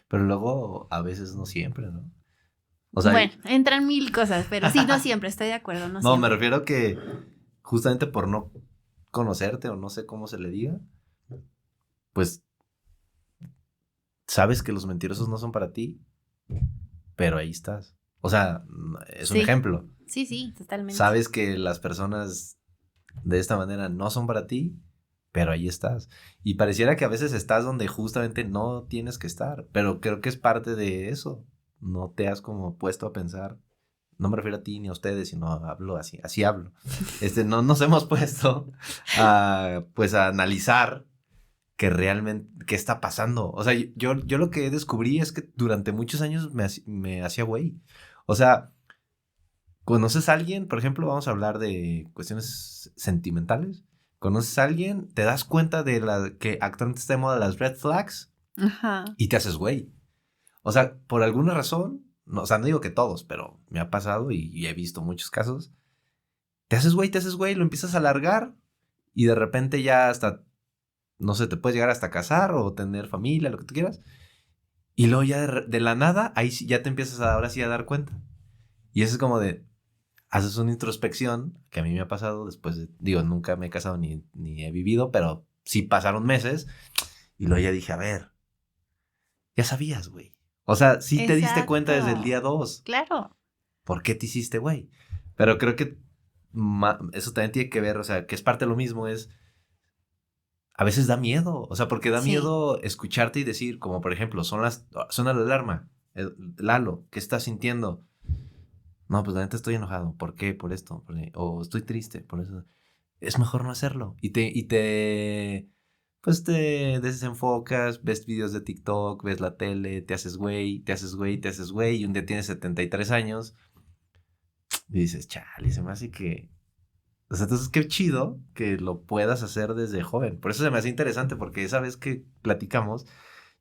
Pero luego a veces no siempre, ¿no? O sea, Bueno, entran mil cosas, pero sí, no siempre, estoy de acuerdo, no no, me siempre. refiero que justamente por no conocerte o no sé cómo se le diga, pues sabes que los mentirosos no son para ti, pero ahí estás. O sea, es un Sí, ejemplo. sí, totalmente. Sabes que las personas de esta manera no son para ti, pero ahí estás. Y pareciera que a veces estás donde justamente no tienes que estar, pero creo que es parte de eso. No te has como puesto a pensar. No me refiero a ti ni a ustedes, sino hablo así hablo. No nos hemos puesto a, pues a analizar que realmente, qué está pasando. O sea, yo lo que descubrí es que durante muchos años me hacía güey. O sea, conoces a alguien, por ejemplo, vamos a hablar de cuestiones sentimentales. Conoces a alguien, te das cuenta de que actualmente está de moda las red flags Ajá. y te haces güey. O sea, por alguna razón, no, o sea, no digo que todos, pero me ha pasado y he visto muchos casos. Te haces güey, lo empiezas a alargar y de repente ya hasta, no sé, te puedes llegar hasta casar o tener familia, lo que tú quieras. Y luego ya de la nada, ahí sí ya te empiezas ahora sí a dar cuenta. Y eso es como de, haces una introspección, que a mí me ha pasado después de, digo, nunca me he casado ni he vivido, pero sí pasaron meses, y luego ya dije, a ver, ya sabías, güey. O sea, sí te diste cuenta desde el día 2. Claro. ¿Por qué te hiciste, güey? Pero creo que eso también tiene que ver, o sea, que es parte de lo mismo, es a veces da miedo, o sea, porque da miedo escucharte y decir, como por ejemplo, suena la alarma, Lalo, ¿qué estás sintiendo? No, pues la neta estoy enojado, ¿por qué? Por esto, o estoy triste, por eso. Es mejor no hacerlo. Pues te desenfocas, ves videos de TikTok, ves la tele, te haces güey, y un día tienes 73 años y dices, chale, se me hace que... O sea, entonces qué chido que lo puedas hacer desde joven. Por eso se me hace interesante, porque esa vez que platicamos, yo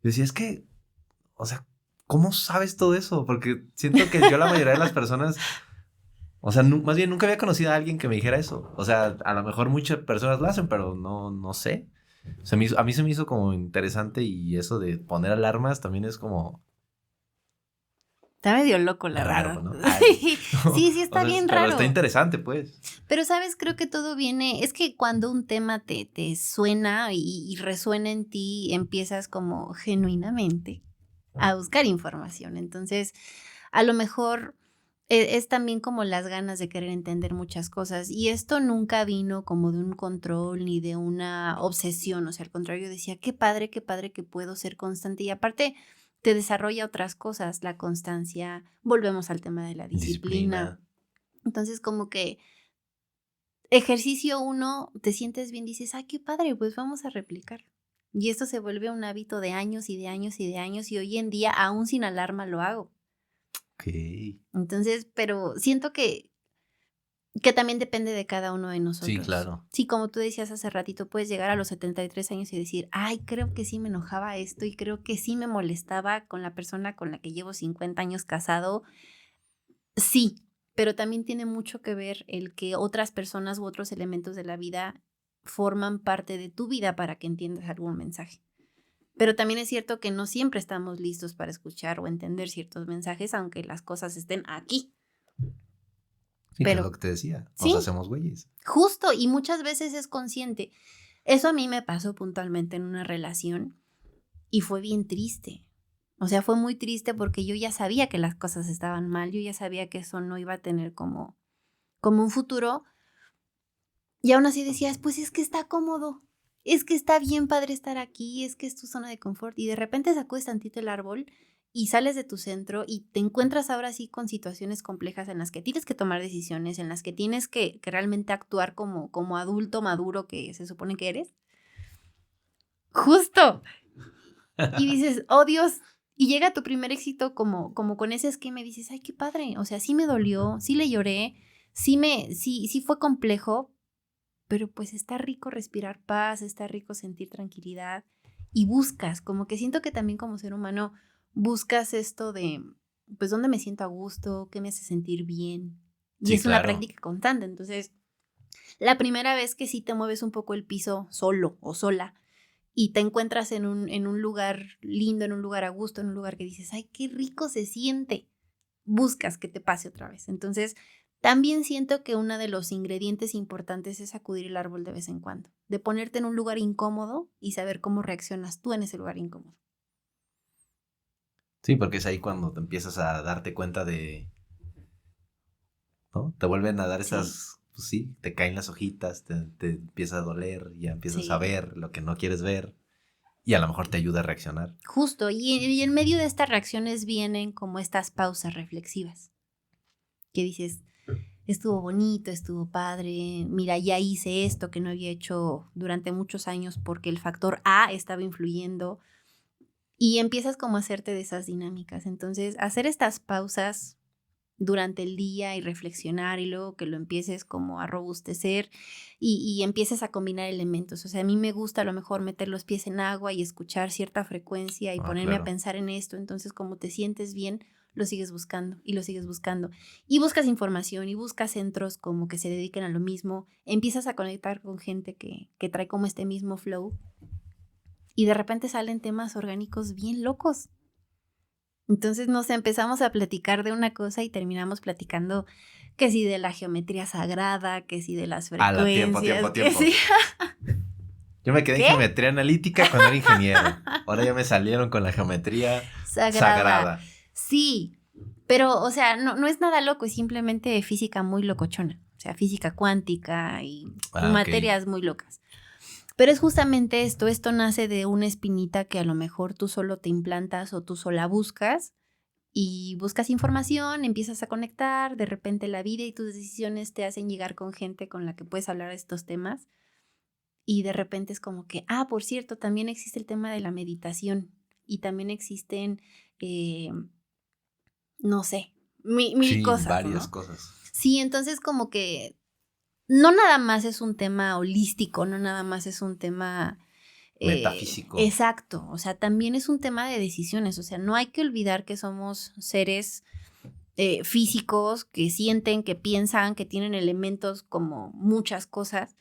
decía, es que, o sea, ¿cómo sabes todo eso? Porque siento que yo la mayoría de las personas, o sea, más bien nunca había conocido a alguien que me dijera eso. O sea, a lo mejor muchas personas lo hacen, pero no sé. A mí se me hizo como interesante, y eso de poner alarmas también es como Está medio loco, la raro, verdad. ¿no? Sí, está bien pero raro. está interesante, pues. Pero, ¿sabes? Creo que todo viene, es que cuando un tema te suena y resuena en ti, empiezas como genuinamente a buscar información. Entonces, a lo mejor es también como las ganas de querer entender muchas cosas. Y esto nunca vino como de un control ni de una obsesión. O sea, al contrario, decía, qué padre que puedo ser constante. Y aparte, te desarrolla otras cosas, la constancia. Volvemos al tema de la disciplina. Entonces, como que ejercicio 1, te sientes bien, dices, ay, qué padre, pues vamos a replicar. Y esto se vuelve un hábito de años y de años y de años, y hoy en día, aún sin alarma, lo hago. Ok. Entonces, pero siento que también depende de cada uno de nosotros. Sí, claro. Sí, como tú decías hace ratito, puedes llegar a los 73 años y decir, ay, creo que sí me enojaba esto y creo que sí me molestaba con la persona con la que llevo 50 años casado. Sí, pero también tiene mucho que ver el que otras personas u otros elementos de la vida forman parte de tu vida para que entiendas algún mensaje. Pero también es cierto que no siempre estamos listos para escuchar o entender ciertos mensajes, aunque las cosas estén aquí. Sí, pero que es lo que te decía, nos sí, hacemos güeyes. Justo, y muchas veces es consciente. Eso a mí me pasó puntualmente en una relación y fue bien triste. O sea, fue muy triste porque yo ya sabía que las cosas estaban mal, yo ya sabía que eso no iba a tener como un futuro. Y aún así decías, pues es que está cómodo, es que está bien padre estar aquí, es que es tu zona de confort. Y de repente sacudes tantito el árbol y sales de tu centro y te encuentras ahora sí con situaciones complejas en las que tienes que tomar decisiones, en las que tienes que realmente actuar como adulto maduro que se supone que eres. Justo. Y dices, oh Dios, y llega tu primer éxito como con ese esquema y dices, ay, qué padre. O sea, sí me dolió, sí le lloré, sí fue complejo, pero pues está rico respirar paz, está rico sentir tranquilidad y buscas, como que siento que también como ser humano buscas esto de, pues, ¿dónde me siento a gusto? ¿Qué me hace sentir bien? Y Sí, es una claro. práctica constante. Entonces, la primera vez que sí te mueves un poco el piso solo o sola y te encuentras en un lugar lindo, en un lugar a gusto, en un lugar que dices, ay, qué rico se siente, buscas que te pase otra vez. Entonces, también siento que uno de los ingredientes importantes es sacudir el árbol de vez en cuando, de ponerte en un lugar incómodo y saber cómo reaccionas tú en ese lugar incómodo. Sí, porque es ahí cuando te empiezas a darte cuenta de, ¿no? Te vuelven a dar esas, pues sí, te caen las hojitas, te empieza a doler, ya empiezas a ver lo que no quieres ver, y a lo mejor te ayuda a reaccionar. Justo, y en medio de estas reacciones vienen como estas pausas reflexivas, que dices, estuvo bonito, estuvo padre, mira, ya hice esto que no había hecho durante muchos años porque el factor A estaba influyendo, y empiezas como a hacerte de esas dinámicas. Entonces, hacer estas pausas durante el día y reflexionar y luego que lo empieces como a robustecer y empieces a combinar elementos. O sea, a mí me gusta a lo mejor meter los pies en agua y escuchar cierta frecuencia y ponerme a pensar en esto. Entonces, como te sientes bien, lo sigues buscando y lo sigues buscando. Y buscas información y buscas centros como que se dediquen a lo mismo. Empiezas a conectar con gente que trae como este mismo flow y de repente salen temas orgánicos bien locos. Entonces nos empezamos a platicar de una cosa y terminamos platicando que si de la geometría sagrada, que si de las frecuencias. Tiempo. Que sí. Yo me quedé en geometría analítica cuando era ingeniero. Ahora ya me salieron con la geometría sagrada. Sí, pero, o sea, no es nada loco, es simplemente física muy locochona. O sea, física cuántica y materias muy locas. Pero es justamente esto nace de una espinita que a lo mejor tú solo te implantas o tú sola buscas y buscas información, empiezas a conectar, de repente la vida y tus decisiones te hacen llegar con gente con la que puedes hablar de estos temas y de repente es como que, por cierto, también existe el tema de la meditación y también existen, no sé, mil cosas. Varias ¿no? cosas. Sí, entonces como que no nada más es un tema holístico, no nada más es un tema metafísico. Exacto, o sea, también es un tema de decisiones, o sea, no hay que olvidar que somos seres físicos que sienten, que piensan, que tienen elementos como muchas cosas,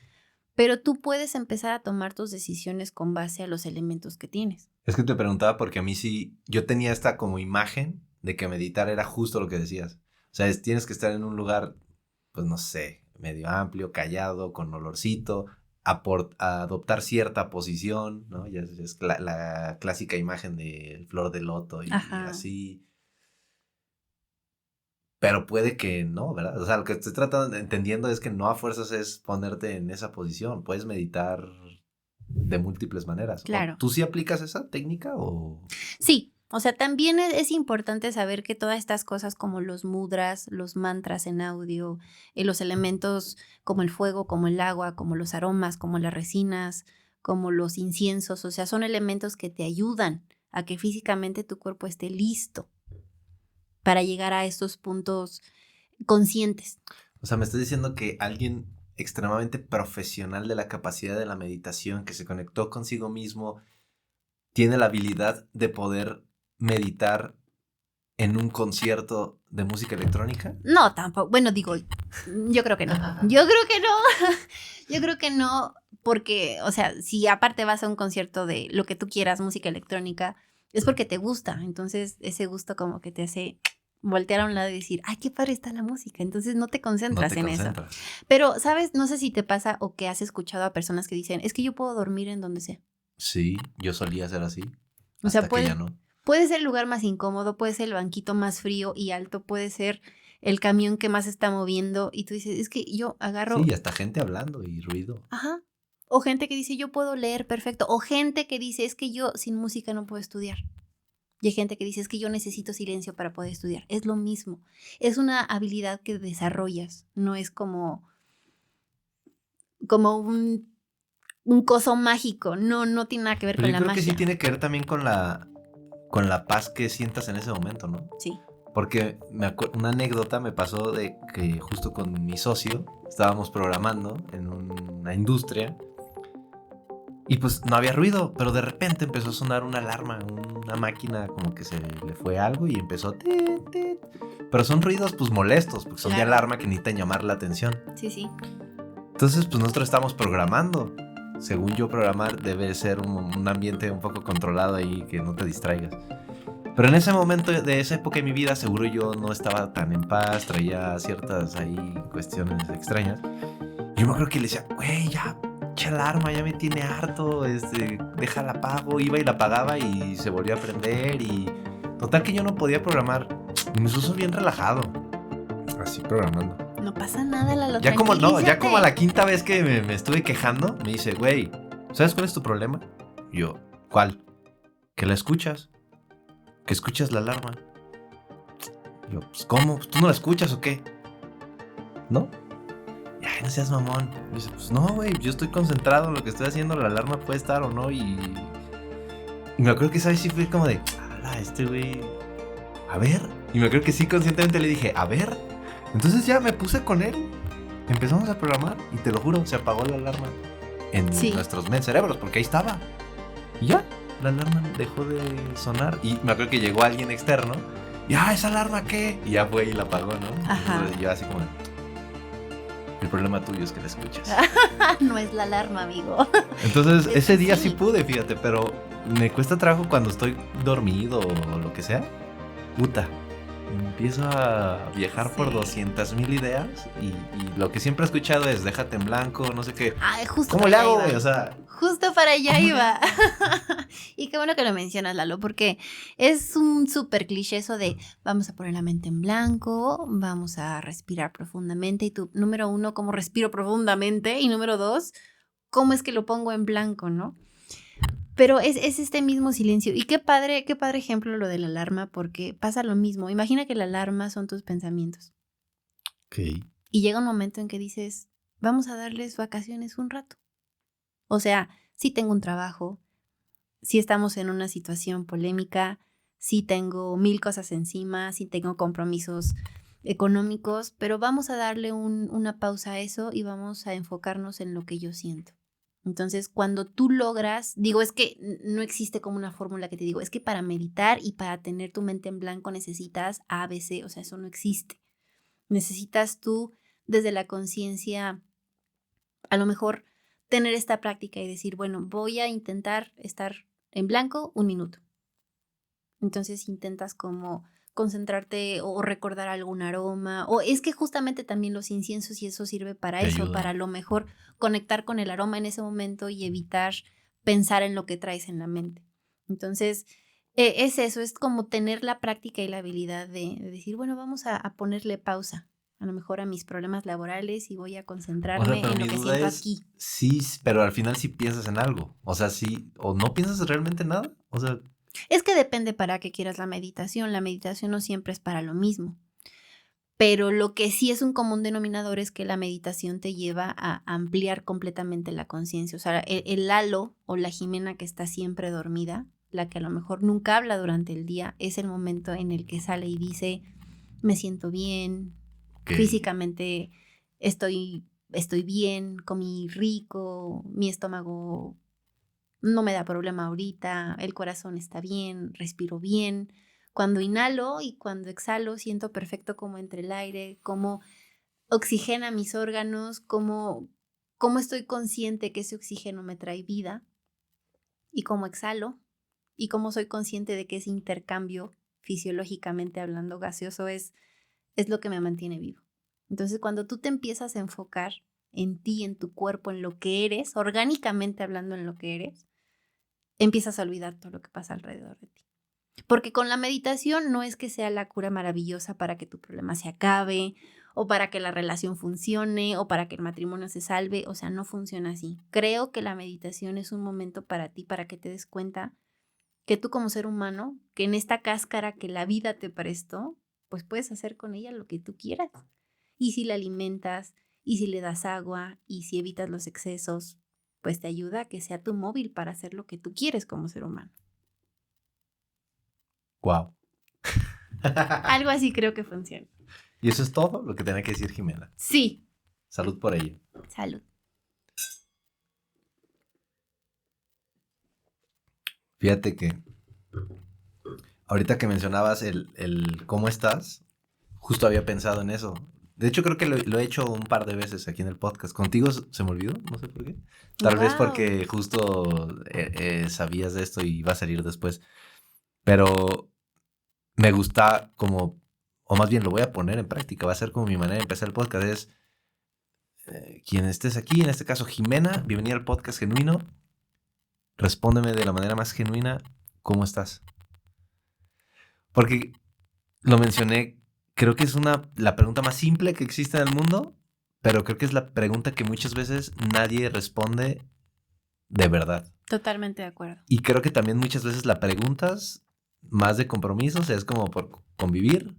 pero tú puedes empezar a tomar tus decisiones con base a los elementos que tienes. Es que te preguntaba porque a mí sí, yo tenía esta como imagen de que meditar era justo lo que decías. O sea, tienes que estar en un lugar, pues no sé, medio amplio, callado, con olorcito, adoptar cierta posición, ¿no? Ya es la clásica imagen de flor de loto y así. Pero puede que no, ¿verdad? O sea, lo que estoy entendiendo es que no a fuerzas es ponerte en esa posición. Puedes meditar de múltiples maneras. Claro. ¿Tú sí aplicas esa técnica o...? Sí. O sea, también es importante saber que todas estas cosas como los mudras, los mantras en audio, los elementos como el fuego, como el agua, como los aromas, como las resinas, como los inciensos, o sea, son elementos que te ayudan a que físicamente tu cuerpo esté listo para llegar a estos puntos conscientes. O sea, me estás diciendo que alguien extremadamente profesional de la capacidad de la meditación, que se conectó consigo mismo, tiene la habilidad de poder meditar en un concierto de música electrónica? No, tampoco. Bueno, digo, yo creo que no. Yo creo que no, porque, o sea, si aparte vas a un concierto de lo que tú quieras, música electrónica, es porque te gusta. Entonces, ese gusto como que te hace voltear a un lado y decir, ay, qué padre está la música. Entonces, no te concentras en eso. Pero, ¿sabes? No sé si te pasa o que has escuchado a personas que dicen, es que yo puedo dormir en donde sea. Sí, yo solía ser así. O sea, que ya no. Puede ser el lugar más incómodo, puede ser el banquito más frío y alto, puede ser el camión que más se está moviendo y tú dices, es que yo agarro... Sí, hasta gente hablando y ruido. Ajá. O gente que dice, yo puedo leer perfecto. O gente que dice, es que yo sin música no puedo estudiar. Y hay gente que dice, es que yo necesito silencio para poder estudiar. Es lo mismo. Es una habilidad que desarrollas. No es como un coso mágico. No tiene nada que ver con la magia. Pero yo creo que sí tiene que ver también con la paz que sientas en ese momento, ¿no? Sí. Porque una anécdota me pasó de que justo con mi socio estábamos programando en una industria y pues no había ruido, pero de repente empezó a sonar una alarma, una máquina como que se le fue algo y empezó pero son ruidos pues molestos, porque son de alarma que necesitan llamar la atención. Sí. Entonces pues nosotros estamos programando. Según yo, programar debe ser un ambiente un poco controlado ahí, que no te distraigas. Pero en ese momento de esa época de mi vida, seguro yo no estaba tan en paz, traía ciertas ahí cuestiones extrañas. Yo me acuerdo que le decía, güey, ya, echa alarma, ya me tiene harto, déjala apago. Iba y la apagaba y se volvió a prender y... Total que yo no podía programar. Y me puso bien relajado. Así programando. No pasa nada, Lalo. Ya como a la quinta vez que me estuve quejando, me dice, güey, ¿sabes cuál es tu problema? Y yo, ¿cuál? Que la escuchas. Que escuchas la alarma. Y yo, pues, ¿cómo? ¿Tú no la escuchas o qué? ¿No? Ya, no seas mamón. Y dice, pues no, güey, yo estoy concentrado en lo que estoy haciendo, la alarma puede estar o no. Y me acuerdo que esa vez sí fue como de, güey, a ver. Y me acuerdo que sí, conscientemente le dije, a ver. Entonces ya me puse con él, empezamos a programar y te lo juro, se apagó la alarma en nuestros cerebros porque ahí estaba. Y ya, la alarma dejó de sonar y me acuerdo que llegó alguien externo y ¿esa alarma qué? Y ya fue y la apagó, ¿no? Ajá. Entonces yo así como, el problema tuyo es que la escuchas. No es la alarma, amigo. Entonces ese día sí pude, fíjate, pero me cuesta trabajo cuando estoy dormido o lo que sea. puta, empiezo a viajar por 200,000 ideas y lo que siempre he escuchado es déjate en blanco, no sé qué. Ay, justo ¿Cómo para le allá hago, iba. güey? O sea, Justo para allá ¿cómo le iba. Y qué bueno que lo mencionas, Lalo, porque es un súper cliché eso de vamos a poner la mente en blanco, vamos a respirar profundamente. Y tú, número 1, ¿cómo respiro profundamente? Y número 2, ¿cómo es que lo pongo en blanco, no? Pero es este mismo silencio. Y qué padre ejemplo lo de la alarma, porque pasa lo mismo. Imagina que la alarma son tus pensamientos. ok. Y llega un momento en que dices, vamos a darles vacaciones un rato. O sea, sí tengo un trabajo, sí estamos en una situación polémica, sí tengo 1000 cosas encima, sí tengo compromisos económicos, pero vamos a darle una pausa a eso y vamos a enfocarnos en lo que yo siento. Entonces, cuando tú logras, digo, es que no existe como una fórmula que te digo, es que para meditar y para tener tu mente en blanco necesitas A, B, C, o sea, eso no existe. Necesitas tú, desde la conciencia, a lo mejor tener esta práctica y decir, bueno, voy a intentar estar en blanco 1 minuto. Entonces intentas como concentrarte o recordar algún aroma, o es que justamente también los inciensos y eso sirve para Te eso, ayuda. para a lo mejor conectar con el aroma en ese momento y evitar pensar en lo que traes en la mente. Entonces, es eso, es como tener la práctica y la habilidad de decir, bueno, vamos a ponerle pausa a lo mejor a mis problemas laborales y voy a O sea, concentrarme pero en lo mi que duda siento es, aquí. sí, pero al final sí piensas en algo. O sea, sí, o no piensas realmente en nada. O sea, Es que depende para qué quieras la meditación. La meditación no siempre es para lo mismo. Pero lo que sí es un común denominador es que la meditación te lleva a ampliar completamente la conciencia. O sea, el Lalo o la Jimena que está siempre dormida, la que a lo mejor nunca habla durante el día, es el momento en el que sale y dice, me siento bien, que físicamente estoy bien, comí rico, mi estómago no me da problema ahorita, el corazón está bien, respiro bien. Cuando inhalo y cuando exhalo, siento perfecto como entre el aire, cómo oxigena mis órganos, cómo estoy consciente que ese oxígeno me trae vida y cómo exhalo y cómo soy consciente de que ese intercambio, fisiológicamente hablando, gaseoso es lo que me mantiene vivo. Entonces, cuando tú te empiezas a enfocar en ti, en tu cuerpo, en lo que eres, orgánicamente hablando en lo que eres, empiezas a olvidar todo lo que pasa alrededor de ti. Porque con la meditación no es que sea la cura maravillosa para que tu problema se acabe o para que la relación funcione o para que el matrimonio se salve, o sea, no funciona así. Creo que la meditación es un momento para ti, para que te des cuenta que tú como ser humano, que en esta cáscara que la vida te prestó, pues puedes hacer con ella lo que tú quieras. Y si la alimentas, y si le das agua, y si evitas los excesos, pues te ayuda a que sea tu móvil para hacer lo que tú quieres como ser humano. wow. Algo así creo que funciona. Y eso es todo lo que tenía que decir Jimena. Sí. Salud por ello. Salud. Fíjate que ahorita que mencionabas el cómo estás, justo había pensado en eso. De hecho, creo que lo he hecho un par de veces aquí en el podcast. Contigo se me olvidó, no sé por qué. Tal vez porque justo sabías de esto y iba a salir después. Pero me gusta como, o más bien lo voy a poner en práctica, va a ser como mi manera de empezar el podcast. Es quien estés aquí, en este caso Jimena, bienvenida al podcast genuino. Respóndeme de la manera más genuina, ¿cómo estás? Porque lo mencioné, creo que es la pregunta más simple que existe en el mundo, pero creo que es la pregunta que muchas veces nadie responde de verdad. Totalmente de acuerdo. Y creo que también muchas veces la preguntas más de compromiso, o sea, es como por convivir,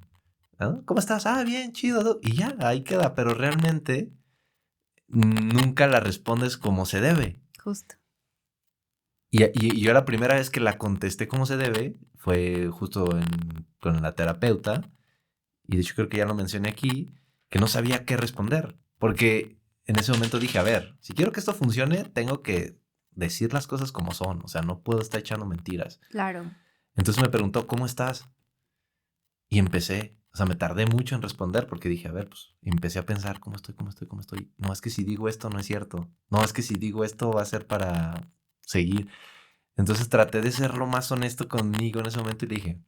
¿no? ¿Cómo estás? Ah, bien, chido. Y ya, ahí queda, pero realmente nunca la respondes como se debe. Justo. Y yo la primera vez que la contesté como se debe fue justo con la terapeuta. Y de hecho creo que ya lo mencioné aquí, que no sabía qué responder. Porque en ese momento dije, a ver, si quiero que esto funcione, tengo que decir las cosas como son. O sea, no puedo estar echando mentiras. Claro. Entonces me preguntó, ¿cómo estás? Y empecé, o sea, me tardé mucho en responder porque dije, a ver, pues empecé a pensar, ¿cómo estoy? No, es que si digo esto no es cierto. No, es que si digo esto va a ser para seguir. Entonces traté de ser lo más honesto conmigo en ese momento y le dije,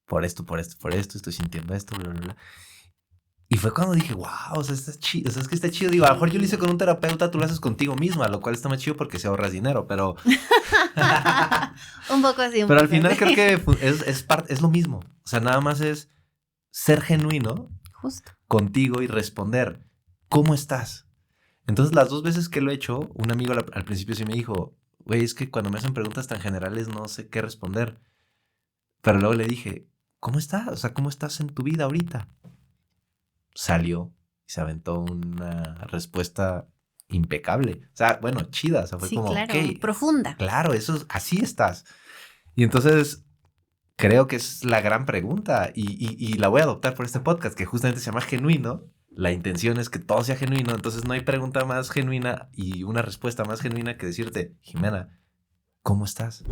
por esto, estoy sintiendo esto, bla, bla, bla. Y fue cuando dije, wow, o sea, está chido, o sea, es que está chido. Digo, a lo mejor yo lo hice con un terapeuta, tú lo haces contigo misma, lo cual está más chido porque se ahorras dinero, pero... Un poco así, un Pero poco al final así. creo que es lo mismo. O sea, nada más es ser genuino Justo. contigo y responder, ¿cómo estás? Entonces, las 2 veces que lo he hecho, un amigo al principio sí me dijo, güey, es que cuando me hacen preguntas tan generales no sé qué responder. Pero luego le dije, ¿cómo estás? O sea, ¿cómo estás en tu vida ahorita? Salió y se aventó una respuesta impecable. O sea, bueno, chida. O sea, fue Sí, como, ok, claro, profunda. claro, así estás. Y entonces creo que es la gran pregunta y la voy a adoptar por este podcast que justamente se llama Genuino. La intención es que todo sea genuino, entonces no hay pregunta más genuina y una respuesta más genuina que decirte, Jimena, ¿cómo estás?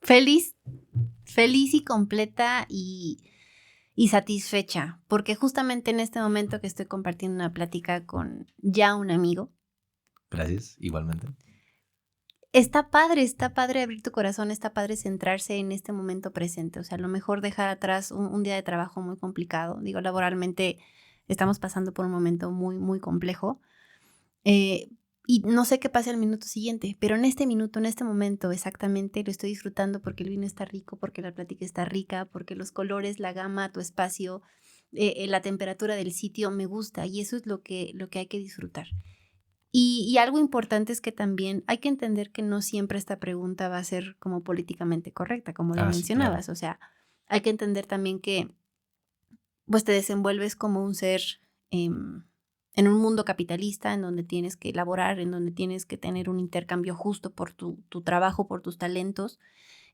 Feliz, feliz y completa y satisfecha, porque justamente en este momento que estoy compartiendo una plática con ya un amigo, Gracias, igualmente. está padre abrir tu corazón, está padre centrarse en este momento presente, o sea, a lo mejor dejar atrás un día de trabajo muy complicado, digo, laboralmente estamos pasando por un momento muy, muy complejo, eh, y no sé qué pase al minuto siguiente, pero en este minuto, en este momento exactamente lo estoy disfrutando porque el vino está rico, porque la plática está rica, porque los colores, la gama, tu espacio, la temperatura del sitio me gusta y eso es lo que hay que disfrutar. Y algo importante es que también hay que entender que no siempre esta pregunta va a ser como políticamente correcta, como lo Sí, claro. mencionabas. O sea, hay que entender también que pues te desenvuelves como un ser en un mundo capitalista en donde tienes que elaborar, en donde tienes que tener un intercambio justo por tu trabajo, por tus talentos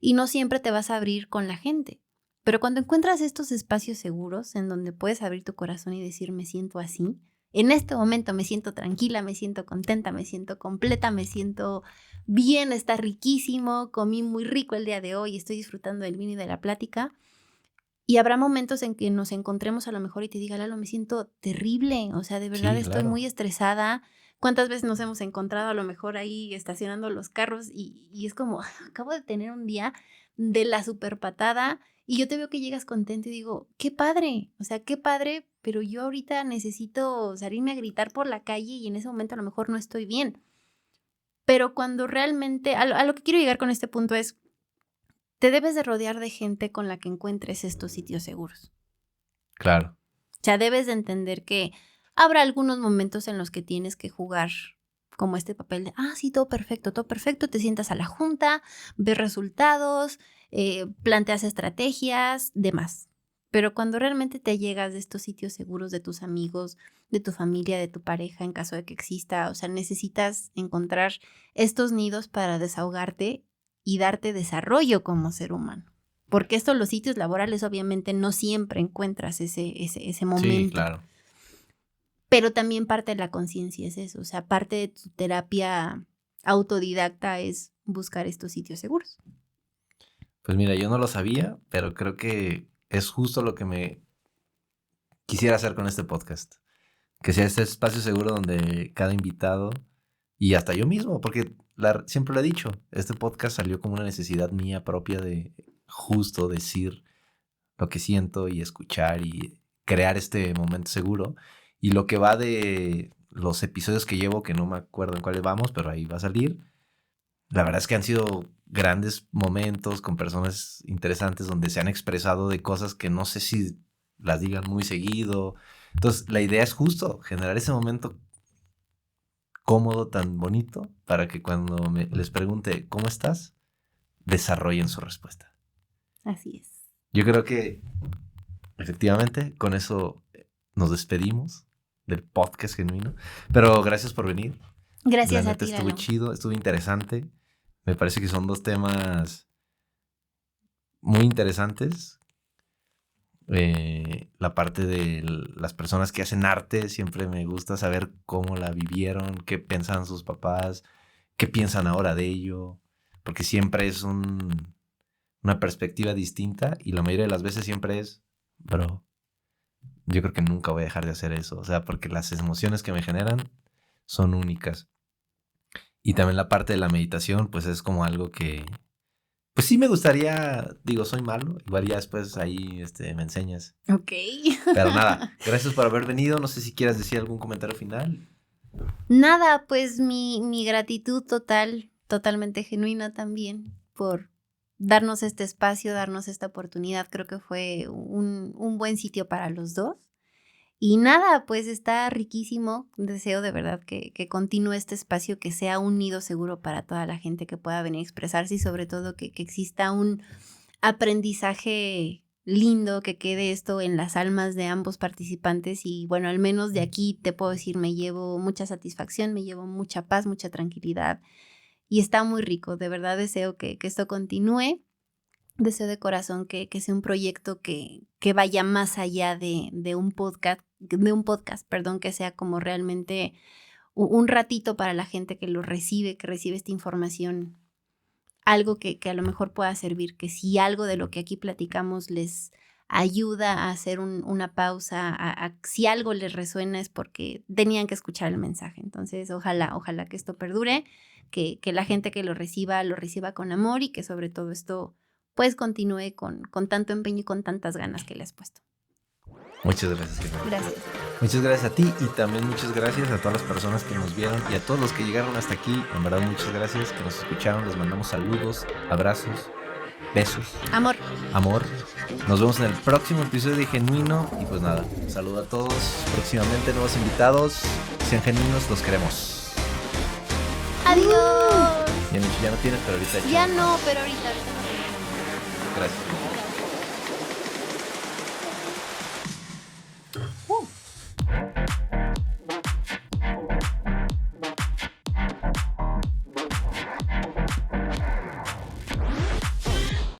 y no siempre te vas a abrir con la gente. Pero cuando encuentras estos espacios seguros en donde puedes abrir tu corazón y decir me siento así, en este momento me siento tranquila, me siento contenta, me siento completa, me siento bien, está riquísimo, comí muy rico el día de hoy, estoy disfrutando del vino y de la plática. Y habrá momentos en que nos encontremos a lo mejor y te diga, Lalo, me siento terrible, o sea, de verdad Sí, estoy claro. muy estresada. ¿Cuántas veces nos hemos encontrado a lo mejor ahí estacionando los carros y es como, acabo de tener un día de la super patada y yo te veo que llegas contento y digo, qué padre, o sea, qué padre, pero yo ahorita necesito salirme a gritar por la calle y en ese momento a lo mejor no estoy bien. Pero cuando realmente, a lo que quiero llegar con este punto es, te debes de rodear de gente con la que encuentres estos sitios seguros. Claro. O sea, debes de entender que habrá algunos momentos en los que tienes que jugar como este papel de, sí, todo perfecto, te sientas a la junta, ves resultados, planteas estrategias, demás. Pero cuando realmente te llegas de estos sitios seguros de tus amigos, de tu familia, de tu pareja, en caso de que exista, o sea, necesitas encontrar estos nidos para desahogarte y darte desarrollo como ser humano. Porque esto, los sitios laborales, obviamente no siempre encuentras ese Sí, momento. claro. Pero también parte de la conciencia es eso. O sea, parte de tu terapia autodidacta es buscar estos sitios seguros. Pues mira, yo no lo sabía, pero creo que es justo lo que me quisiera hacer con este podcast. Que sea este espacio seguro donde cada invitado y hasta yo mismo, porque siempre lo he dicho, este podcast salió como una necesidad mía propia de justo decir lo que siento y escuchar y crear este momento seguro. Y lo que va de los episodios que llevo, que no me acuerdo en cuáles vamos, pero ahí va a salir. La verdad es que han sido grandes momentos con personas interesantes donde se han expresado de cosas que no sé si las digan muy seguido. Entonces, la idea es justo generar ese momento cómodo, tan bonito, para que cuando les pregunte ¿cómo estás?, desarrollen su respuesta. Así es. Yo creo que efectivamente con eso nos despedimos del podcast genuino. Pero gracias por venir. La Gracias a neta ti, estuvo Lalo. chido, estuvo interesante. Me parece que son 2 temas muy interesantes. La parte de las personas que hacen arte, siempre me gusta saber cómo la vivieron, qué piensan sus papás, qué piensan ahora de ello, porque siempre es una perspectiva distinta y la mayoría de las veces siempre es, bro, yo creo que nunca voy a dejar de hacer eso, o sea, porque las emociones que me generan son únicas. Y también la parte de la meditación, pues es como algo que Pues sí me gustaría, digo, soy malo, igual ya después ahí me enseñas. Ok. Pero nada, gracias por haber venido, no sé si quieras decir algún comentario final. Nada, pues mi gratitud totalmente genuina también por darnos este espacio, darnos esta oportunidad. Creo que fue un buen sitio para los dos. Y nada, pues está riquísimo. Deseo de verdad que continúe este espacio, que sea un nido seguro para toda la gente que pueda venir a expresarse y sobre todo que exista un aprendizaje lindo, que quede esto en las almas de ambos participantes. Y bueno, al menos de aquí te puedo decir, me llevo mucha satisfacción, me llevo mucha paz, mucha tranquilidad y está muy rico. De verdad deseo que esto continúe. Deseo de corazón que sea un proyecto que vaya más allá de un podcast, perdón, que sea como realmente un ratito para la gente que que recibe esta información, algo que a lo mejor pueda servir, que si algo de lo que aquí platicamos les ayuda a hacer una pausa, si algo les resuena es porque tenían que escuchar el mensaje. Entonces, ojalá que esto perdure, que la gente que lo reciba con amor y que sobre todo esto pues continúe con tanto empeño y con tantas ganas que le has puesto. Muchas gracias, Germán. Gracias. Muchas gracias a ti y también muchas gracias a todas las personas que nos vieron y a todos los que llegaron hasta aquí. En verdad, muchas gracias, que nos escucharon. Les mandamos saludos, abrazos, besos. Amor. Nos vemos en el próximo episodio de Genuino. Y pues nada, saludo a todos. Próximamente nuevos invitados. Sean genuinos, los queremos. Adiós. Ya no tienes, pero ahorita. Ya no, pero ahorita no. Gracias.